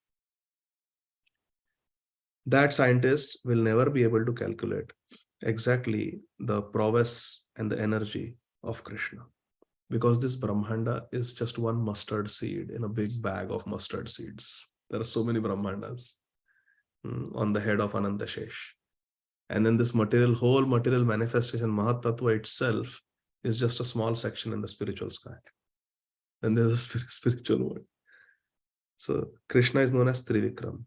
that scientist will never be able to calculate exactly the prowess and the energy of Krishna. Because this Brahmanda is just one mustard seed in a big bag of mustard seeds. There are so many Brahmandas on the head of Anantashesh. And then this whole material manifestation, Mahat Tattva itself, is just a small section in the spiritual sky. Then there's a spiritual world. So Krishna is known as Trivikram,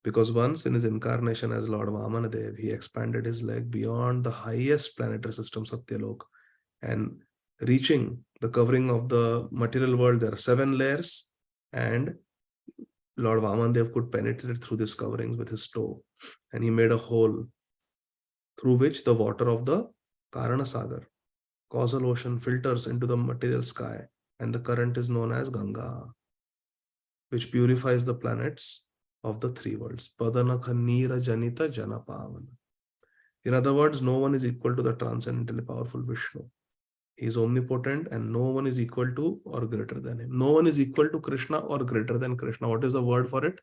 because once in his incarnation as Lord Vamanadev, he expanded his leg beyond the highest planetary system, Satyalok, and reaching the covering of the material world. There are 7 layers, and Lord Vamanadev could penetrate through these coverings with his toe, and he made a hole through which the water of the Karana Sagar, causal ocean, filters into the material sky, and the current is known as Ganga, which purifies the planets of the 3 worlds. Padana Khanira Janita Janapavana. In other words, no one is equal to the transcendently powerful Vishnu. He is omnipotent, and no one is equal to or greater than him. No one is equal to Krishna or greater than Krishna. What is the word for it?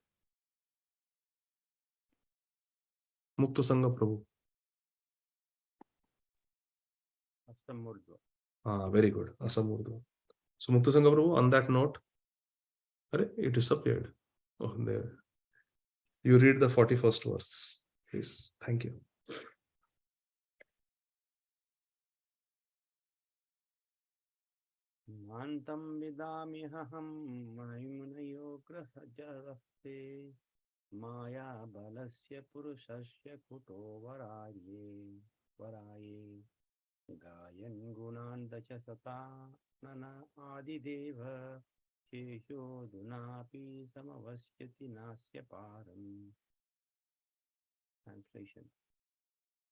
Mukta Sangha Prabhu. Very good. Asamurdhva. So Mukta Sangha Prabhu, on that note, it disappeared. Oh, there. You read the 41st verse, please. Thank you. Mantam vidamihaham maimunayo grahajaraste maya balasya purushasya kuto varaye gayan gunandacha sata nana adi deva shesho dunapi samavasyati nasya param. Translation.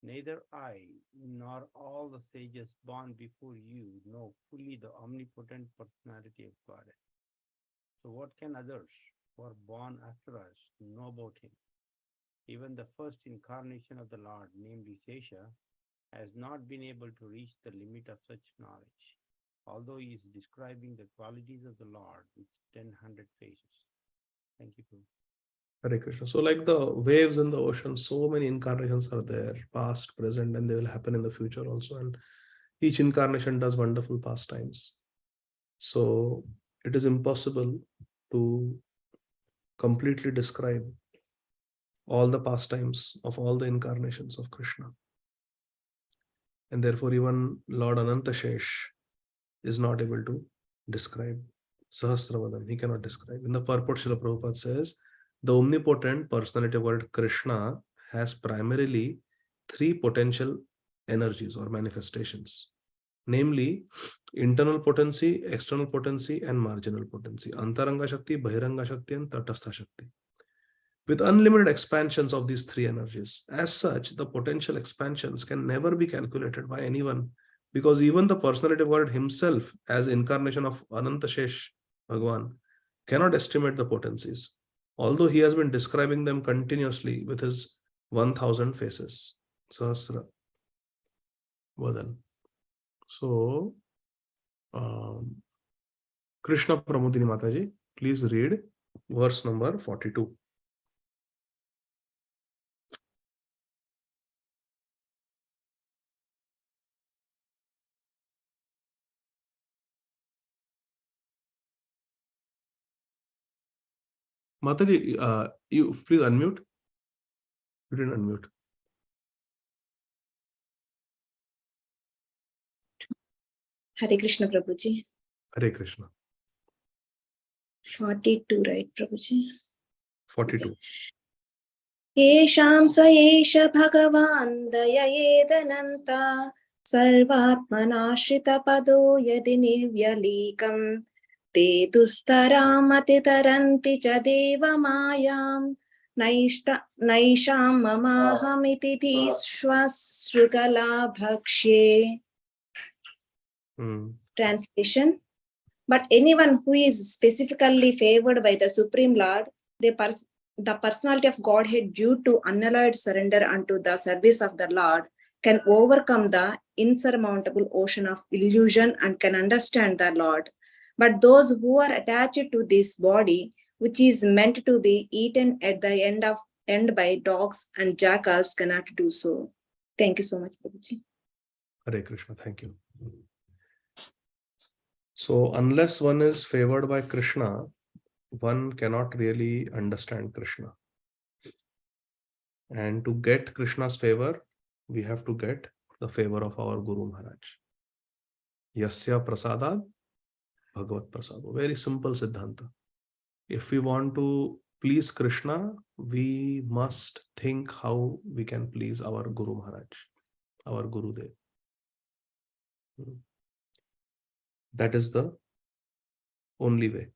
Neither I nor all the sages born before you know fully the omnipotent personality of God. So what can others who are born after us know about him? Even the first incarnation of the Lord, namely Sesha, has not been able to reach the limit of such knowledge, although he is describing the qualities of the Lord with 10,000 faces. Thank you, Prabhu. Hare Krishna. So like the waves in the ocean, so many incarnations are there, past, present, and they will happen in the future also. And each incarnation does wonderful pastimes. So it is impossible to completely describe all the pastimes of all the incarnations of Krishna. And therefore even Lord Anantashesh is not able to describe Sahasravadan. He cannot describe. In the purport, Srila Prabhupada says, the omnipotent personality of God Krishna has primarily three potential energies or manifestations, namely internal potency, external potency, and marginal potency. Antaranga Shakti, Bahiranga Shakti, and Tatastha Shakti. With unlimited expansions of these three energies. As such, the potential expansions can never be calculated by anyone, because even the personality of God himself, as incarnation of Anantashesh Bhagavan, cannot estimate the potencies, although he has been describing them continuously with his 1000 faces. Sahasra Vadan. So, Krishna Pramudini Mataji, please read verse number 42. Mataji, you please unmute. You didn't unmute. Hare Krishna, Prabhuji. Hare Krishna. 42, right, Prabhuji? 42. Yesham sa yesha bhagavan dayayedananta sarvatmanashrita pado yadi nirvyalikam te dustaramati taranti cha deva mayam naisham mamahamiti dhishvasrugala bhakshe. Translation. But anyone who is specifically favored by the Supreme Lord, the personality of Godhead due to unalloyed surrender unto the service of the Lord, can overcome the insurmountable ocean of illusion and can understand the Lord. But those who are attached to this body, which is meant to be eaten at the end by dogs and jackals, cannot do so. Thank you so much, Prabhuji. Hare Krishna, thank you. So unless one is favored by Krishna, one cannot really understand Krishna. And to get Krishna's favor, we have to get the favor of our Guru Maharaj. Yasya prasadad bhagavat prasado. Very simple siddhanta. If we want to please Krishna, we must think how we can please our Guru Maharaj, our Gurudev. That is the only way.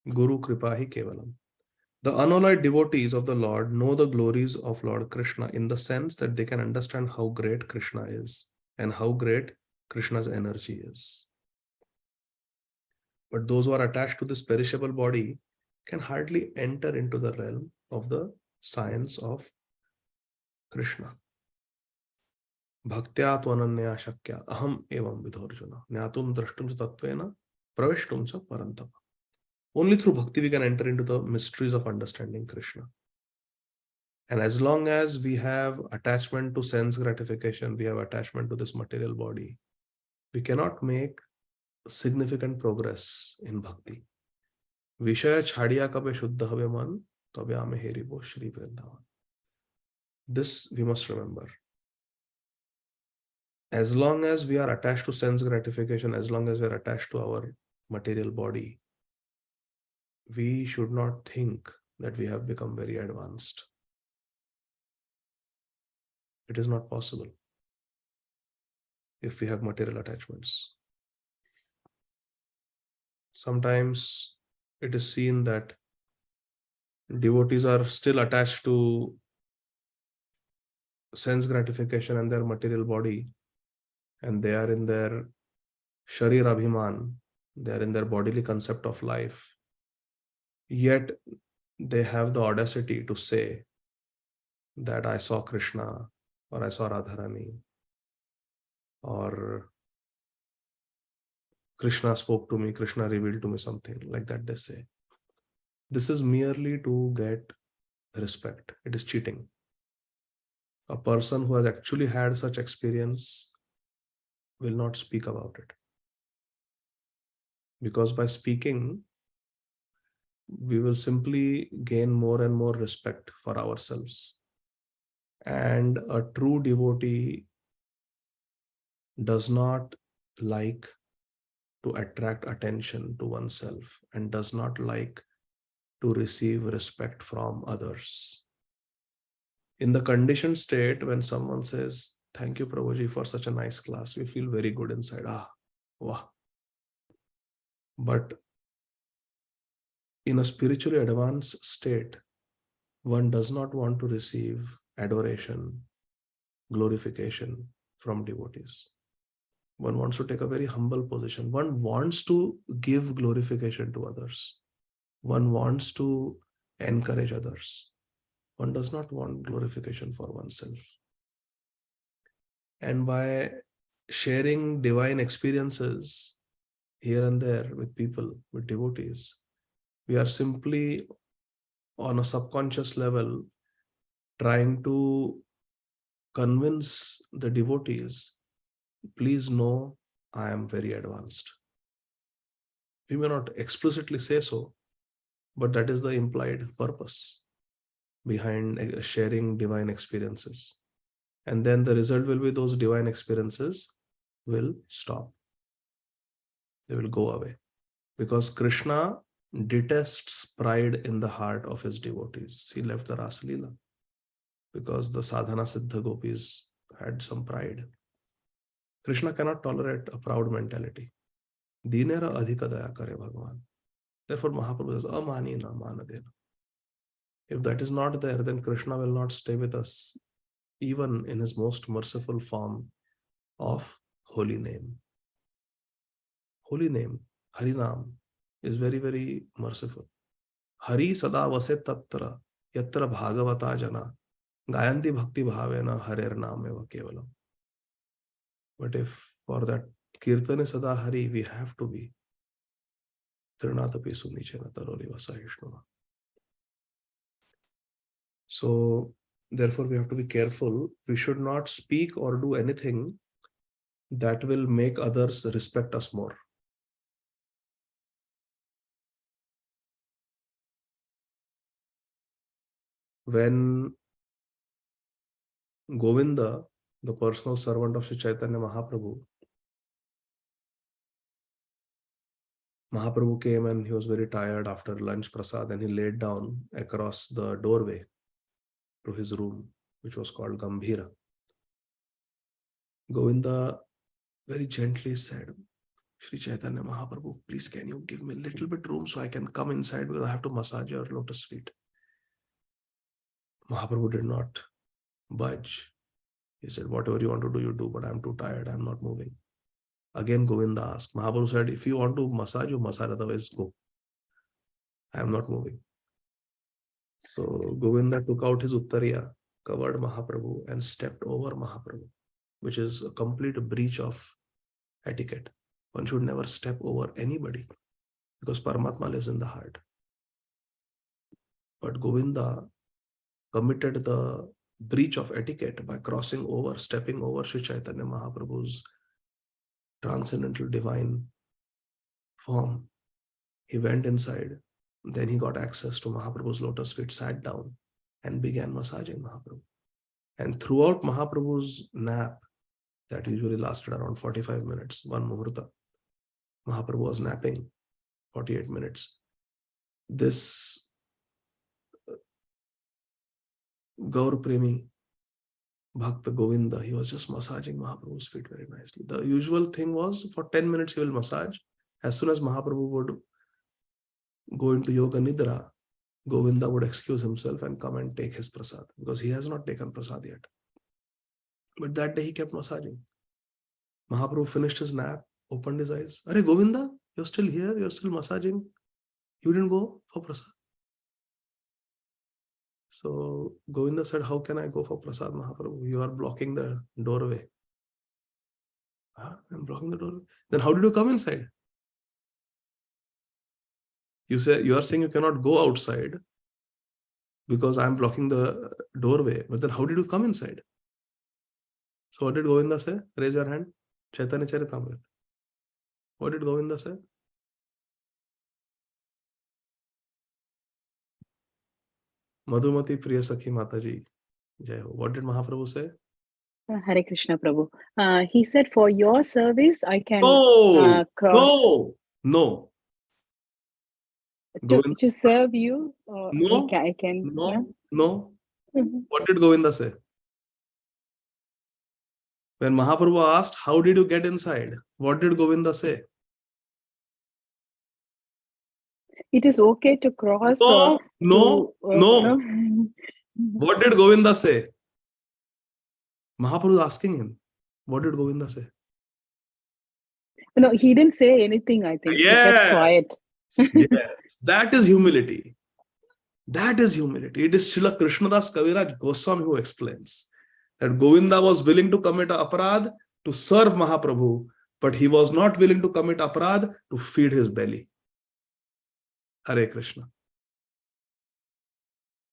Guru Kripahi Kevalam. The unalloyed devotees of the Lord know the glories of Lord Krishna in the sense that they can understand how great Krishna is and how great Krishna's energy is. But those who are attached to this perishable body can hardly enter into the realm of the science of Krishna. Bhaktya tvananya shakya aham evam vidhorjuna nyatum drashtum tattvena praveshtum cha parantapa. Only through bhakti we can enter into the mysteries of understanding Krishna. And as long as we have attachment to sense gratification, we have attachment to this material body, we cannot make significant progress in bhakti. Vishaya chhadiya kabe shuddha habe man, tabe ame heribo Shri Vrindavan. This we must remember. As long as we are attached to sense gratification, as long as we are attached to our material body, we should not think that we have become very advanced. It is not possible if we have material attachments. Sometimes it is seen that devotees are still attached to sense gratification and their material body, and they are in their sharir abhiman, they are in their bodily concept of life. Yet they have the audacity to say that I saw Krishna, or I saw Radharani, or Krishna spoke to me, Krishna revealed to me something, like that they say. This is merely to get respect. It is cheating. A person who has actually had such experience will not speak about it. Because by speaking, we will simply gain more and more respect for ourselves. And a true devotee does not like to attract attention to oneself and does not like to receive respect from others. In the conditioned state, when someone says, "Thank you, Prabhuji, for such a nice class," we feel very good inside. Ah, wow. But in a spiritually advanced state, one does not want to receive adoration, glorification from devotees. One wants to take a very humble position. One wants to give glorification to others. One wants to encourage others. One does not want glorification for oneself. And by sharing divine experiences here and there with people, with devotees, we are simply on a subconscious level trying to convince the devotees, please know I am very advanced. We may not explicitly say so, but that is the implied purpose behind sharing divine experiences. And then the result will be those divine experiences will stop. They will go away. Because Krishna detests pride in the heart of his devotees. He left the Rasa Leela because the sadhana siddha gopis had some pride. Krishna cannot tolerate a proud mentality. Dinera adhika daya kare Bhagavan. Therefore, Mahaprabhu says, amanina manadena. If that is not there, then Krishna will not stay with us, even in his most merciful form of holy name. Holy name, Harinam, is very, very merciful. Hari sada vase tatra yatra bhagavata jana gayanti bhakti bhavena harer nameva kevalam. But if for that kirtane sada hari, we have to be trinatapi sunichena taroli vasahishnava. So therefore we have to be careful. We should not speak or do anything that will make others respect us more. When Govinda, the personal servant of Sri Chaitanya Mahaprabhu, Mahaprabhu came and he was very tired after lunch prasad and he laid down across the doorway to his room, which was called Gambhira. Govinda very gently said, Sri Chaitanya Mahaprabhu, please can you give me a little bit room so I can come inside because I have to massage your lotus feet. Mahaprabhu did not budge. He said, whatever you want to do, you do, but I'm too tired, I'm not moving. Again, Govinda asked. Mahaprabhu said, if you want to massage, you massage, otherwise go. I am not moving. So Govinda took out his uttariya, covered Mahaprabhu and stepped over Mahaprabhu, which is a complete breach of etiquette. One should never step over anybody because Paramatma lives in the heart. But Govinda committed the breach of etiquette by crossing over, stepping over Sri Chaitanya Mahaprabhu's transcendental divine form. He went inside, then he got access to Mahaprabhu's lotus feet, sat down and began massaging Mahaprabhu. And throughout Mahaprabhu's nap, that usually lasted around 45 minutes, one muhurta, Mahaprabhu was napping 48 minutes. This Gaur Premi Bhakta Govinda, he was just massaging Mahaprabhu's feet very nicely. The usual thing was for 10 minutes he will massage. As soon as Mahaprabhu would go into Yoga Nidra, Govinda would excuse himself and come and take his prasad because he has not taken prasad yet. But that day he kept massaging. Mahaprabhu finished his nap, opened his eyes. Are Govinda, you're still here, you're still massaging. You didn't go for prasad. So Govinda said, how can I go for prasad, Mahaprabhu? You are blocking the doorway. I'm blocking the doorway. Then how did you come inside? You are saying you cannot go outside because I'm blocking the doorway. But then how did you come inside? So what did Govinda say? Raise your hand. Chaitanya Charitamrita. What did Govinda say? Madhumati Priya Sakhi Mataji. Jai Ho. What did Mahaprabhu say? Hare Krishna Prabhu. He said, for your service, I can No, cross no. to serve you. No, I can. no. Mhm. What did Govinda say? When Mahaprabhu asked, how did you get inside? What did Govinda say? It is okay to cross. No. What did Govinda say? Mahaprabhu is asking him. What did Govinda say? No, he didn't say anything, I think. Yes. He kept quiet. Yes. That is humility. That is humility. It is Srila Krishnadas Kaviraj Goswami who explains that Govinda was willing to commit aparadh to serve Mahaprabhu, but he was not willing to commit aparadh to feed his belly. Hare Krishna.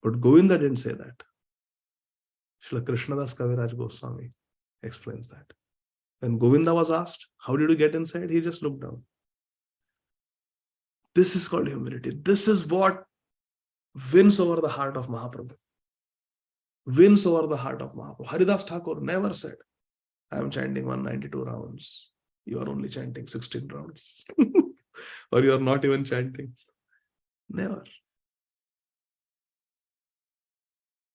But Govinda didn't say that. Srila Krishnadas Kaviraj Goswami explains that. When Govinda was asked, how did you get inside? He just looked down. This is called humility. This is what wins over the heart of Mahaprabhu. Wins over the heart of Mahaprabhu. Haridas Thakur never said, I am chanting 192 rounds. You are only chanting 16 rounds. Or you are not even chanting. Never.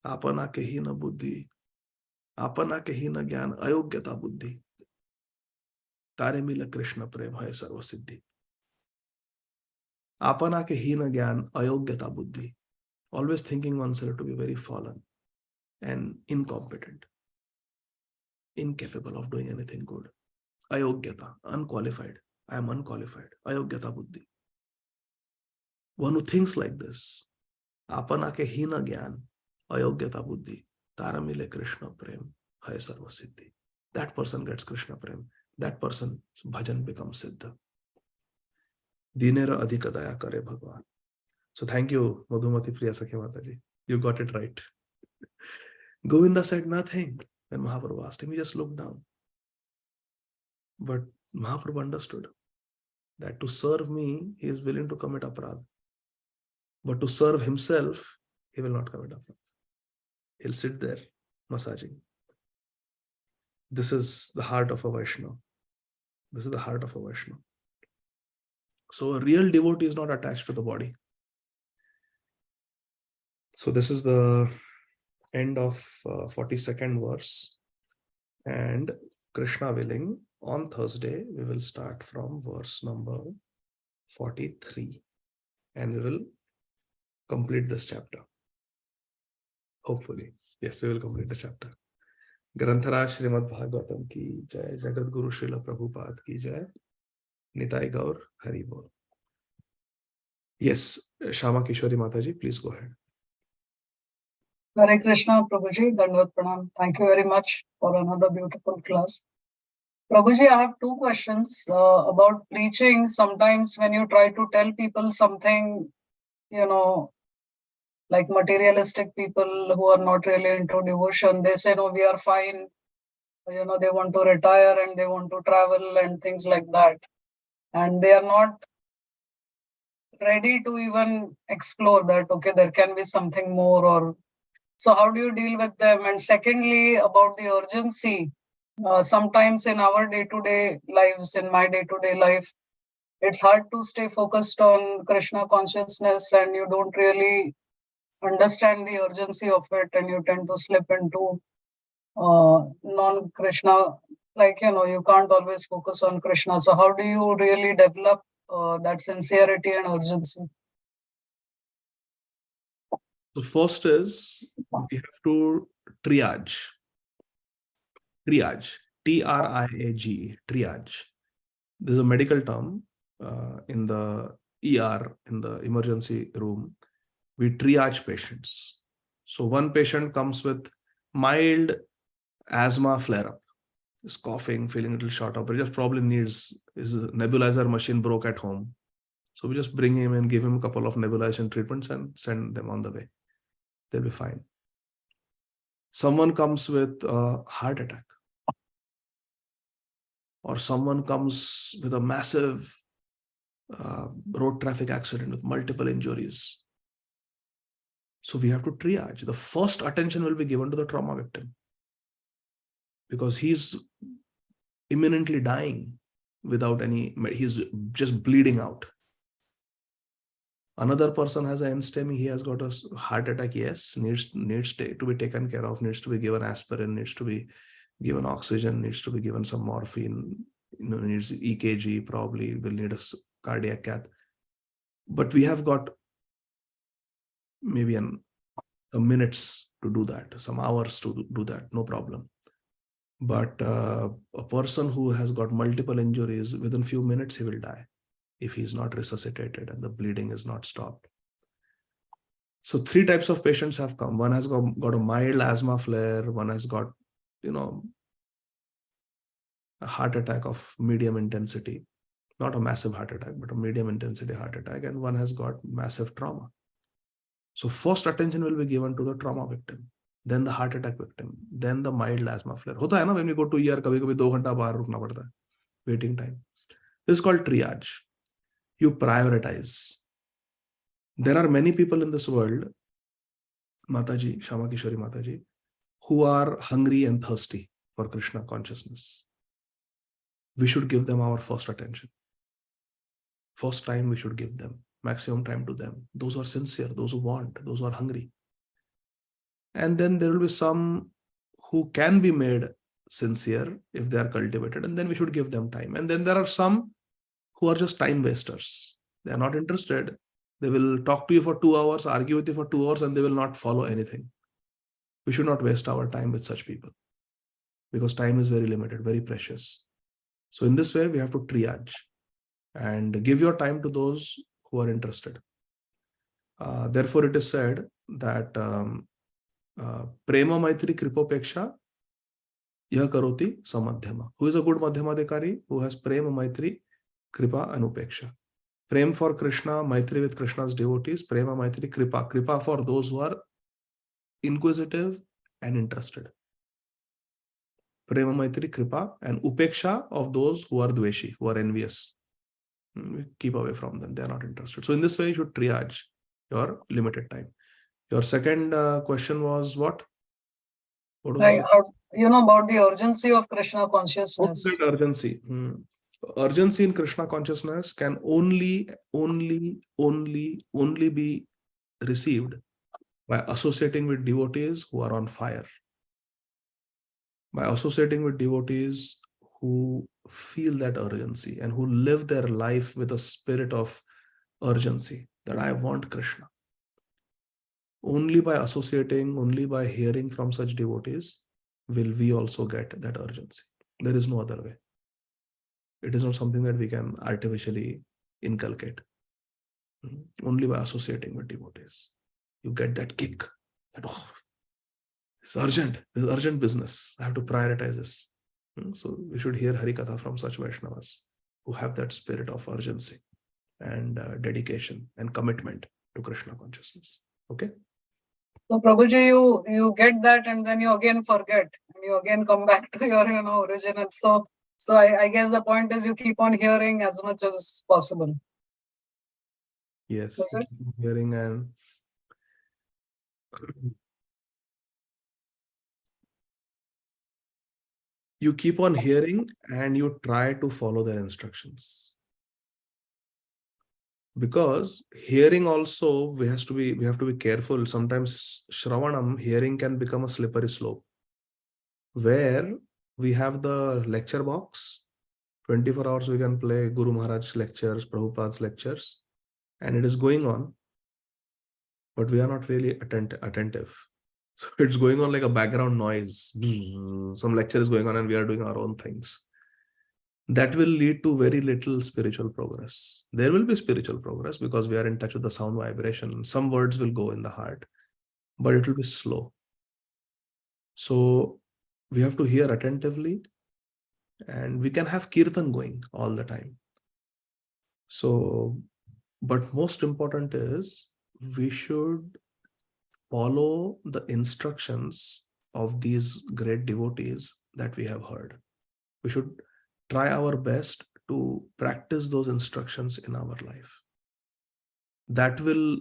Apana ke hi na buddhi. Apana ke hi na gyan ayogyata buddhi. Tare mila Krishna prem hai sarva siddhi. Apana ke hi na gyan ayogyata buddhi. Always thinking oneself to be very fallen and incompetent, incapable of doing anything good. Ayogyata, unqualified. I am unqualified. Ayogyata buddhi. One who thinks like this, apana ke hina gyan, ayogyata buddhi, taramile Krishna prem, hai sarva siddhi. That person gets Krishna prem. That person's bhajan becomes siddha. Dinera Ādi Gadādhara Dāsa Bhagwan. So thank you, Madhumati Priya Sakhi Mataji. You got it right. Govinda said nothing when Mahaprabhu asked him. He just looked down. But Mahaprabhu understood that to serve me, he is willing to commit aparadh. But to serve himself, he will not commit aparadh. He'll sit there massaging. This is the heart of a Vaishnava. This is the heart of a Vaishnava. So a real devotee is not attached to the body. So this is the end of 42nd verse. And Krishna willing, on Thursday, we will start from verse number 43. And we will complete this chapter. Hopefully. Yes, we will complete the chapter. Granthara Srīmad Bhāgavatam ki jai, Jagat Guru Srila Prabhupada ki jai, Nitai Gaur Hari Bol. Yes, Shama Kishori Mataji, please go ahead. Hare Krishna, Prabhuji, Dandavat Pranam. Thank you very much for another beautiful class. Prabhuji, I have two questions about preaching. Sometimes when you try to tell people something, like materialistic people who are not really into devotion, they say, no, we are fine. They want to retire and they want to travel and things like that. And they are not ready to even explore that, okay, there can be something more. Or so how do you deal with them? And secondly, about the urgency, sometimes in our day-to-day lives, in my day-to-day life, it's hard to stay focused on Krishna consciousness and you don't really understand the urgency of it and you tend to slip into non-Krishna, you can't always focus on Krishna. So how do you really develop that sincerity and urgency? The first is we have to triage. Triage. T-R-I-A-G. Triage. This is a medical term in the ER, in the emergency room. We triage patients. So one patient comes with mild asthma flare-up. Is coughing, feeling a little short of breath, just probably needs his nebulizer machine broke at home. So we just bring him and give him a couple of nebulization treatments and send them on the way. They'll be fine. Someone comes with a heart attack, or someone comes with a massive road traffic accident with multiple injuries. So we have to triage. The first attention will be given to the trauma victim, because he's imminently dying without any, he's just bleeding out. Another person has an NSTEMI, he has got a heart attack, yes, needs to be taken care of, needs to be given aspirin, needs to be given oxygen, needs to be given some morphine, needs EKG, probably will need a cardiac cath. But we have got maybe some minutes to do that, some hours to do that, no problem. But a person who has got multiple injuries, within few minutes he will die if he's not resuscitated and the bleeding is not stopped. So 3 types of patients have come. One has got a mild asthma flare, one has got, a heart attack of medium intensity, not a massive heart attack, but a medium intensity heart attack, and one has got massive trauma. So first attention will be given to the trauma victim, then the heart attack victim, then the mild asthma flare. Hota hai na, when we go to ER, kabhi-kabhi 2 ghanta bahar rukna padta hai, waiting time. This is called triage. You prioritize. There are many people in this world, Mataji, Shama Kishori Mataji, who are hungry and thirsty for Krishna consciousness. We should give them our first attention. First time we should give them, maximum time to them. Those who are sincere, those who want, those who are hungry. And then there will be some who can be made sincere if they are cultivated, and then we should give them time. And then there are some who are just time wasters. They are not interested. They will talk to you for 2 hours, argue with you for 2 hours, and they will not follow anything. We should not waste our time with such people, because time is very limited, very precious. So in this way, we have to triage and give your time to those who are interested. Therefore, it is said that Prema Maitri Kripopeksha Yah Karoti Samadhyama. Who is a good Madhyamadikari? Who has Prema Maitri Kripa Anupeksha. Prem for Krishna, Maitri with Krishna's devotees, Prema Maitri Kripa. Kripa for those who are inquisitive and interested. Prema Maitri Kripa, and Upeksha of those who are dveshi, who are envious. We keep away from them, they are not interested. So in this way, you should triage your limited time. Your second question was what? What was Like, about the urgency of Krishna consciousness. that urgency? Urgency in Krishna consciousness can only be received by associating with devotees who are on fire. By associating with devotees who feel that urgency and who live their life with a spirit of urgency, that I want Krishna. Only by associating, only by hearing from such devotees will we also get that urgency. There is no other way. It is not something that we can artificially inculcate. Only by associating with devotees. You get that kick that, oh, it's urgent. This is urgent business. I have to prioritize this. So we should hear Harikatha from such Vaishnavas who have that spirit of urgency and dedication and commitment to Krishna consciousness. Okay? So Prabhuji, you get that and then you again forget and you again come back to your original. So I guess the point is you keep on hearing as much as possible. Yes, Yes, hearing and you keep on hearing and you try to follow their instructions. Because hearing also, we have to be careful. Sometimes Shravanam, hearing can become a slippery slope, where we have the lecture box, 24 hours we can play Guru Maharaj's lectures, Prabhupada's lectures, and it is going on, but we are not really attentive. So it's going on like a background noise. Some lecture is going on and we are doing our own things. That will lead to very little spiritual progress. There will be spiritual progress because we are in touch with the sound vibration. Some words will go in the heart, but it will be slow. So we have to hear attentively, and we can have kirtan going all the time. So But most important is we should follow the instructions of these great devotees that we have heard. We should try our best to practice those instructions in our life. That will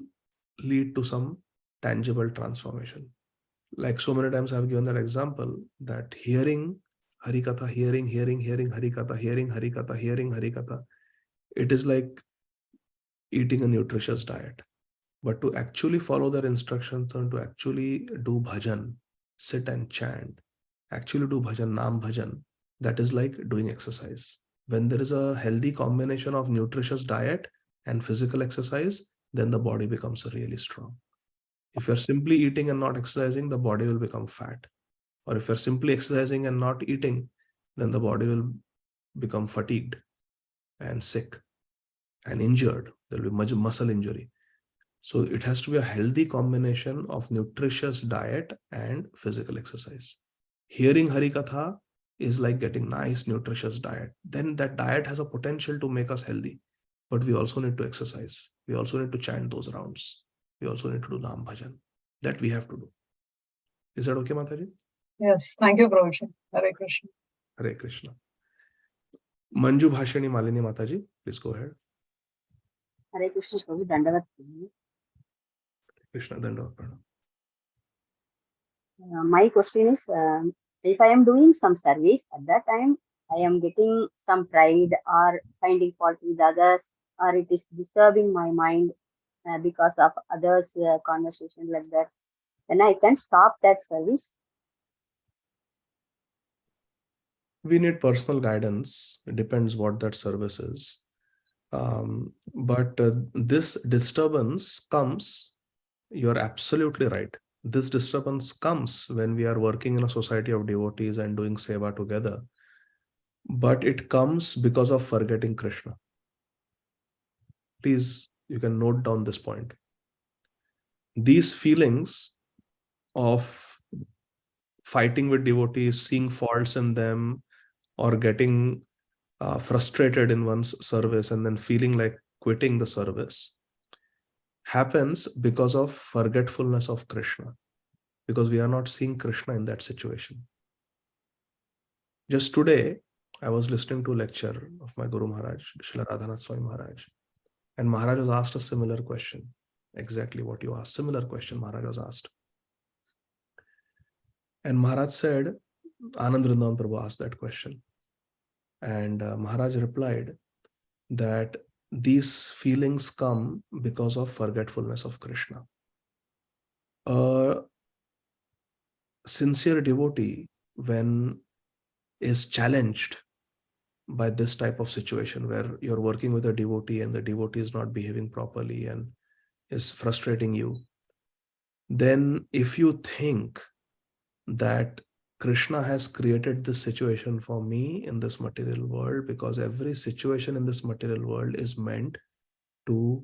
lead to some tangible transformation. Like so many times I've given that example, that hearing Harikatha, hearing Harikatha, hearing Harikatha, hearing Harikatha, it is like eating a nutritious diet. But to actually follow their instructions and to actually do bhajan, sit and chant, actually do bhajan, naam bhajan, that is like doing exercise. When there is a healthy combination of nutritious diet and physical exercise, then the body becomes really strong. If you're simply eating and not exercising, the body will become fat. Or if you're simply exercising and not eating, then the body will become fatigued and sick and injured. There will be much muscle injury. So it has to be a healthy combination of nutritious diet and physical exercise. Hearing Harikatha is like getting nice nutritious diet. Then that diet has a potential to make us healthy. But we also need to exercise. We also need to chant those rounds. We also need to do Naam Bhajan. That we have to do. Is that okay, Mataji? Yes, thank you, Prabhuji. Hare Krishna. Hare Krishna. Manju Bhashani Malini Mataji, please go ahead. Hare Krishna, Prabhu, Dandavat. Krishna Dandavat Pranam. My question is, if I am doing some service, at that time, I am getting some pride or finding fault with others, or it is disturbing my mind because of others' conversation like that, then I can stop that service. We need personal guidance. It depends what that service is. But this disturbance comes, you're absolutely right. This disturbance comes when we are working in a society of devotees and doing seva together. But it comes because of forgetting Krishna. Please, you can note down this point. These feelings of fighting with devotees, seeing faults in them, or getting frustrated in one's service and then feeling like quitting the service happens because of forgetfulness of Krishna, because we are not seeing Krishna in that situation. Just today, I was listening to a lecture of my Guru Maharaj, Srila Radhanath Swami Maharaj, and Maharaj was asked a similar question, exactly what you asked, similar question Maharaj was asked. And Maharaj said, Anand Vrindavan Prabhu asked that question. And Maharaj replied that these feelings come because of forgetfulness of Krishna. A sincere devotee, when is challenged by this type of situation where you're working with a devotee and the devotee is not behaving properly and is frustrating you, then if you think that Krishna has created this situation for me in this material world, because every situation in this material world is meant to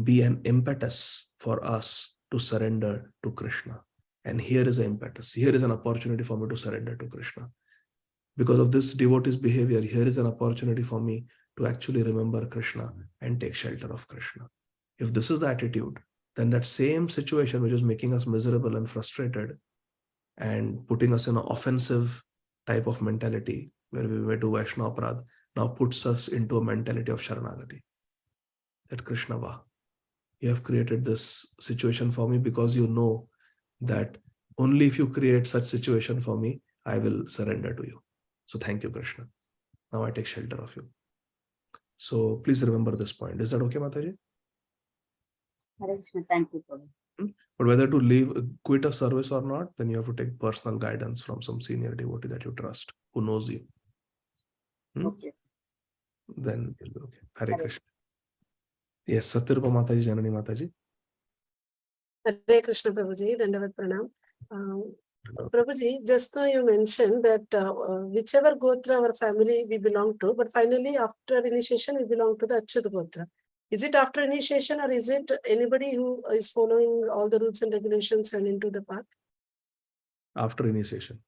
be an impetus for us to surrender to Krishna. And here is an impetus. Here is an opportunity for me to surrender to Krishna. Because of this devotee's behavior, here is an opportunity for me to actually remember Krishna and take shelter of Krishna. If this is the attitude, then that same situation which is making us miserable and frustrated and putting us in an offensive type of mentality where we may do Vaishnava Aparadh, now puts us into a mentality of Sharanagati. That Krishna, Vah, you have created this situation for me because you know that only if you create such situation for me, I will surrender to you. So thank you, Krishna. Now I take shelter of you. So please remember this point. Is that okay, Mataji? Hare Krishna, thank you, Prabhu. But whether to quit a service or not, then you have to take personal guidance from some senior devotee that you trust, who knows you. Okay. Then you'll be okay. Hare Krishna. Yes, Satyarupa Mataji, Janani Mataji. Hare Krishna, Prabhuji, Dandavat Pranam. Prabhuji, just now you mentioned that whichever Gotra our family we belong to, but finally after initiation we belong to the Achyut Gotra. Is it after initiation or is it anybody who is following all the rules and regulations and into the path? After initiation.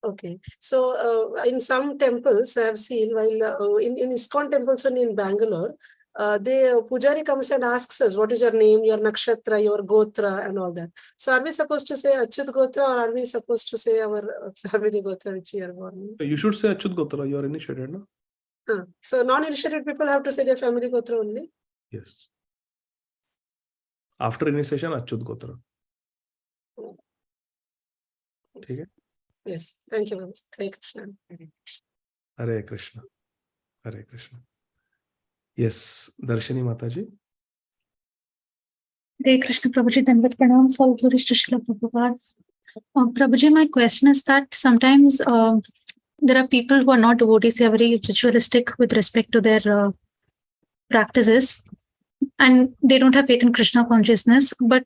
Okay, so in some temples I have seen, while in ISKCON temples and in Bangalore, the Pujari comes and asks us, what is your name, your nakshatra, your gotra and all that. So are we supposed to say Achyut Gotra, or are we supposed to say our family Gotra which we are born in? You should say Achyut Gotra, you are initiated, no? So non-initiated people have to say their family Gotra only? Yes. After initiation, Achyut Gotra. Yes. Okay? Yes, thank you very much. Hare Krishna. Hare Krishna. Hare Krishna. Yes, Darshini Mataji. Hare Krishna Prabhuji, Dandavat Pranam, all glories to Srila Prabhupada. Prabhuji, my question is that sometimes there are people who are not devotees, they are very ritualistic with respect to their practices, and they don't have faith in Krishna consciousness. But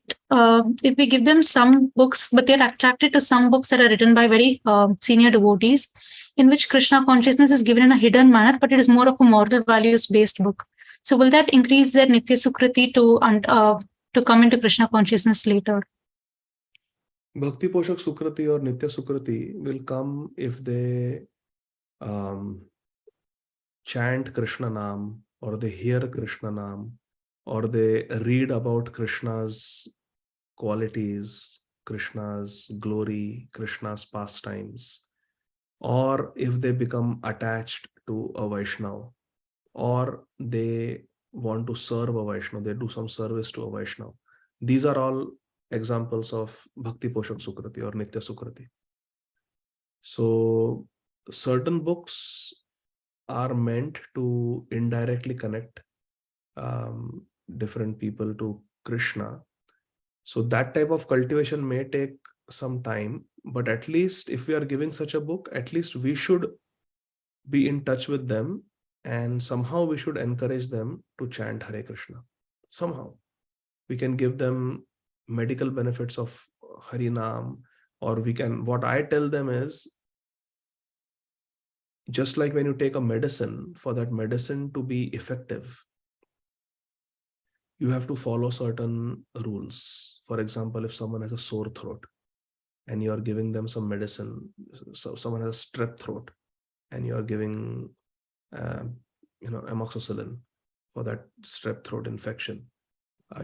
if we give them some books, but they're attracted to some books that are written by very senior devotees, in which Krishna consciousness is given in a hidden manner, but it is more of a moral values-based book. So will that increase their Nitya Sukriti to come into Krishna consciousness later? Bhakti Poshak Sukriti or Nitya Sukriti will come if they chant Krishna Nam, or they hear Krishna Nam, or they read about Krishna's qualities, Krishna's glory, Krishna's pastimes, or if they become attached to a Vaishnava, or they want to serve a Vaishnava, they do some service to a Vaishnava. These are all examples of Bhakti Poshak Sukriti or Nitya Sukriti. So certain books are meant to indirectly connect different people to Krishna. So that type of cultivation may take some time, but at least if we are giving such a book, at least we should be in touch with them, and somehow we should encourage them to chant Hare Krishna. Somehow we can give them medical benefits of Harinam, or we can, what I tell them is, just like when you take a medicine, for that medicine to be effective, you have to follow certain rules. For example, if someone has a sore throat and you are giving them some medicine, so someone has a strep throat and you are giving amoxicillin for that strep throat infection,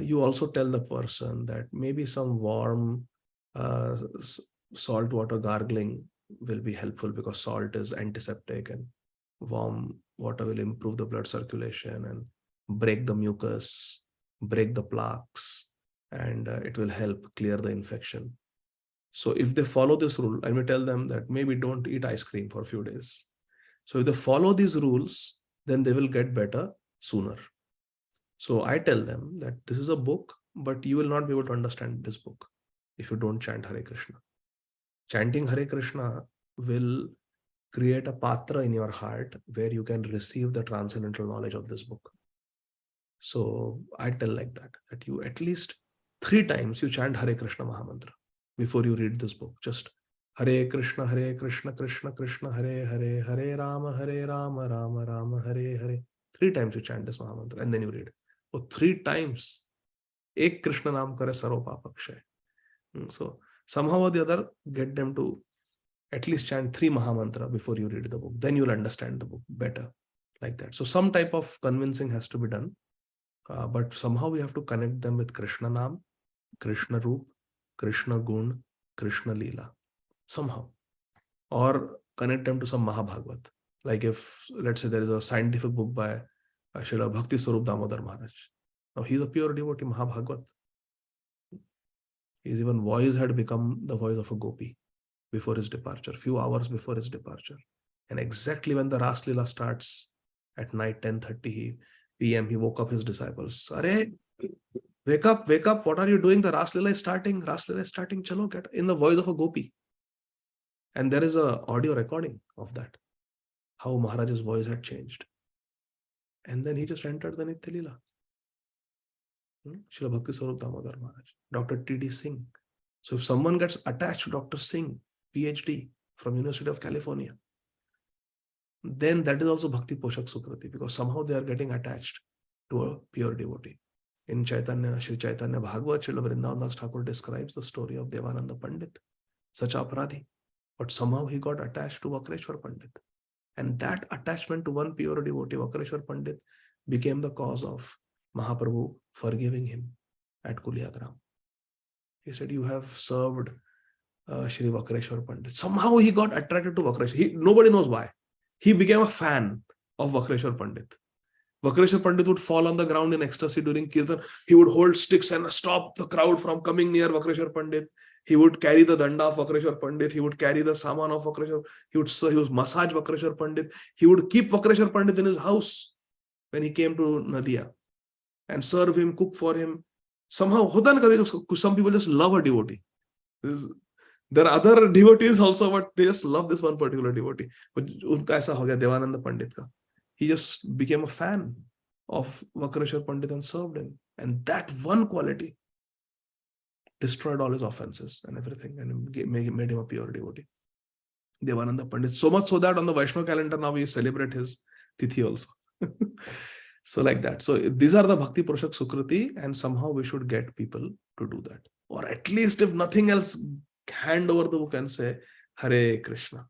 you also tell the person that maybe some warm salt water gargling will be helpful, because salt is antiseptic and warm water will improve the blood circulation and break the mucus, break the plaques, and it will help clear the infection. So if they follow this rule, I may tell them that maybe don't eat ice cream for a few days. So if they follow these rules, then they will get better sooner. So I tell them that this is a book, but you will not be able to understand this book if you don't chant Hare Krishna. Chanting Hare Krishna will create a patra in your heart where you can receive the transcendental knowledge of this book. So I tell like that you at least 3 times you chant Hare Krishna Mahamantra before you read this book. Just Hare Krishna, Krishna Krishna, Hare Hare, Hare Rama, Rama Rama, Hare Hare. 3 times you chant this Mahamantra and then you read. Oh, 3 times. Ek Krishna Naam kare sarva papa kshay. So somehow or the other, get them to at least chant 3 Mahamantra before you read the book. Then you'll understand the book better, like that. So some type of convincing has to be done. But somehow we have to connect them with Krishna Naam, Krishna Roop, Krishna Gun, Krishna Leela, somehow. Or connect them to some Mahabhagavat. Like if, let's say there is a scientific book by Srila Bhakti Swarup Damodar Maharaj. Now he's a pure devotee, Mahabhagavat. His even voice had become the voice of a gopi before his departure, few hours before his departure. And exactly when the Ras Leela starts at night, 10:30 PM, he woke up his disciples. Arey, wake up, what are you doing? The Ras Leela is starting, chalo, get in the voice of a gopi. And there is a audio recording of that, how Maharaj's voice had changed. And then he just entered the Nitya Leela. Srila Bhakti Swarup Damodar Maharaj, Dr. T.D. Singh. So if someone gets attached to Dr. Singh, PhD from University of California, then that is also Bhakti Poshak Sukriti, because somehow they are getting attached to a pure devotee. In Chaitanya, Sri Chaitanya Bhagavat, Srila Vrindavan Das Thakur describes the story of Devananda Pandit, such aparadhi. but somehow he got attached to Vakreshwar Pandit. And that attachment to one pure devotee, Vakreshwar Pandit, became the cause of Mahaprabhu forgiving him at Kuliagram. He said, you have served Shri Vakreshwar Pandit. Somehow he got attracted to Vakreshwar. Nobody knows why. He became a fan of Vakreshwar Pandit. Vakreshwar Pandit would fall on the ground in ecstasy during Kirtan. He would hold sticks and stop the crowd from coming near Vakreshwar Pandit. He would carry the danda of Vakreshwar Pandit. He would carry the saman of Vakreshwar. He would massage Vakreshwar Pandit. He would keep Vakreshwar Pandit in his house when he came to Nadia and serve him, cook for him. Somehow, some people just love a devotee. There are other devotees also, but they just love this one particular devotee. But unka aisa ho gaya Devananda Pandit ka. He just became a fan of Vakreshwar Pandit and served him. And that one quality destroyed all his offenses and everything and made him a pure devotee. Devananda Pandit. So much so that on the Vaishnava calendar now we celebrate his Tithi also. So like that. So these are the Bhakti Purushak Sukriti, and somehow we should get people to do that. Or at least if nothing else, hand over the book and say, Hare Krishna.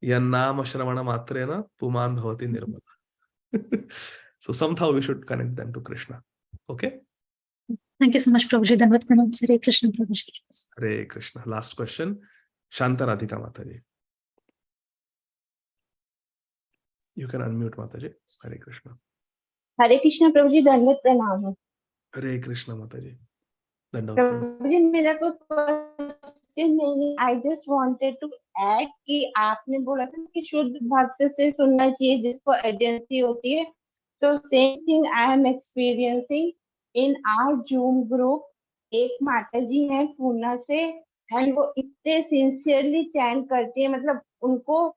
Yannama Shravana Matrena Puman Bhavati Nirmala. So somehow we should connect them to Krishna. Okay? Thank you so much, Prabhuji. Dandavat pranam. Hare Krishna, Prabhuji. Hare Krishna. Last question. Shanta Radhika Mataji. You can unmute Mataji. Hare Krishna. Hare Krishna, Prabhuji, Dandavat pranam. Hare Krishna Mataji. Dandavat pranam. Prabhuji, मेरा कोई question नहीं. I just wanted to add कि आपने बोला था कि शुद्ध भक्त से सुनना चाहिए जिसको urgency होती है. So same thing I am experiencing in our Zoom group. एक माता जी हैं पूना से and वो इतने sincerely chant करती है, मतलब उनको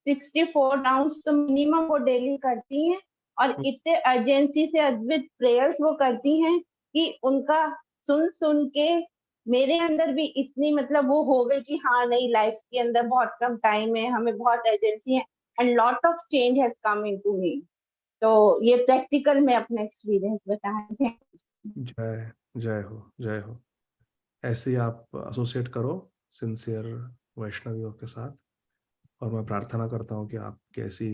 64 rounds तो minimum वो daily करती हैं और इतने urgency से अद्भुत prayers वो करती हैं कि उनका सुन के मेरे अंदर भी इतनी मतलब वो हो गई कि हाँ नहीं, लाइफ के अंदर बहुत कम टाइम है, हमें बहुत अर्जेंसी है and lot of change has come into me. तो ये प्रैक्टिकल में अपना एक्सपीरियंस बताएं थे. जय जय हो, जय हो. ऐसे ही आप एसोसिएट करो सिंसियर वैष्णवियों के साथ, और मैं प्रार्थना करता हूँ कि आपकी ऐसी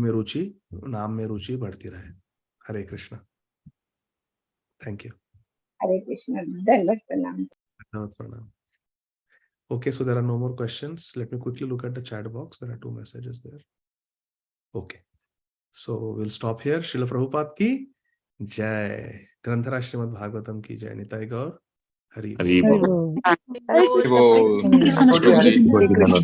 में रुचि, नाम में रुचि बढ़ती रहे. हरे कृष्ण. Thank you. हरे कृष्ण. धन्यवाद प्रणाम. धन्यवाद प्रणाम. Okay, so there are no more questions. Let me quickly look at the chat box. There are 2 messages there. Okay. So we'll stop here. Srila Prabhupada ki jai. Granthara Srīmad Bhāgavatam ki jai. Nitai Gaur. Hari Bol. Hare Bol. Thank you so much, Prabhuji.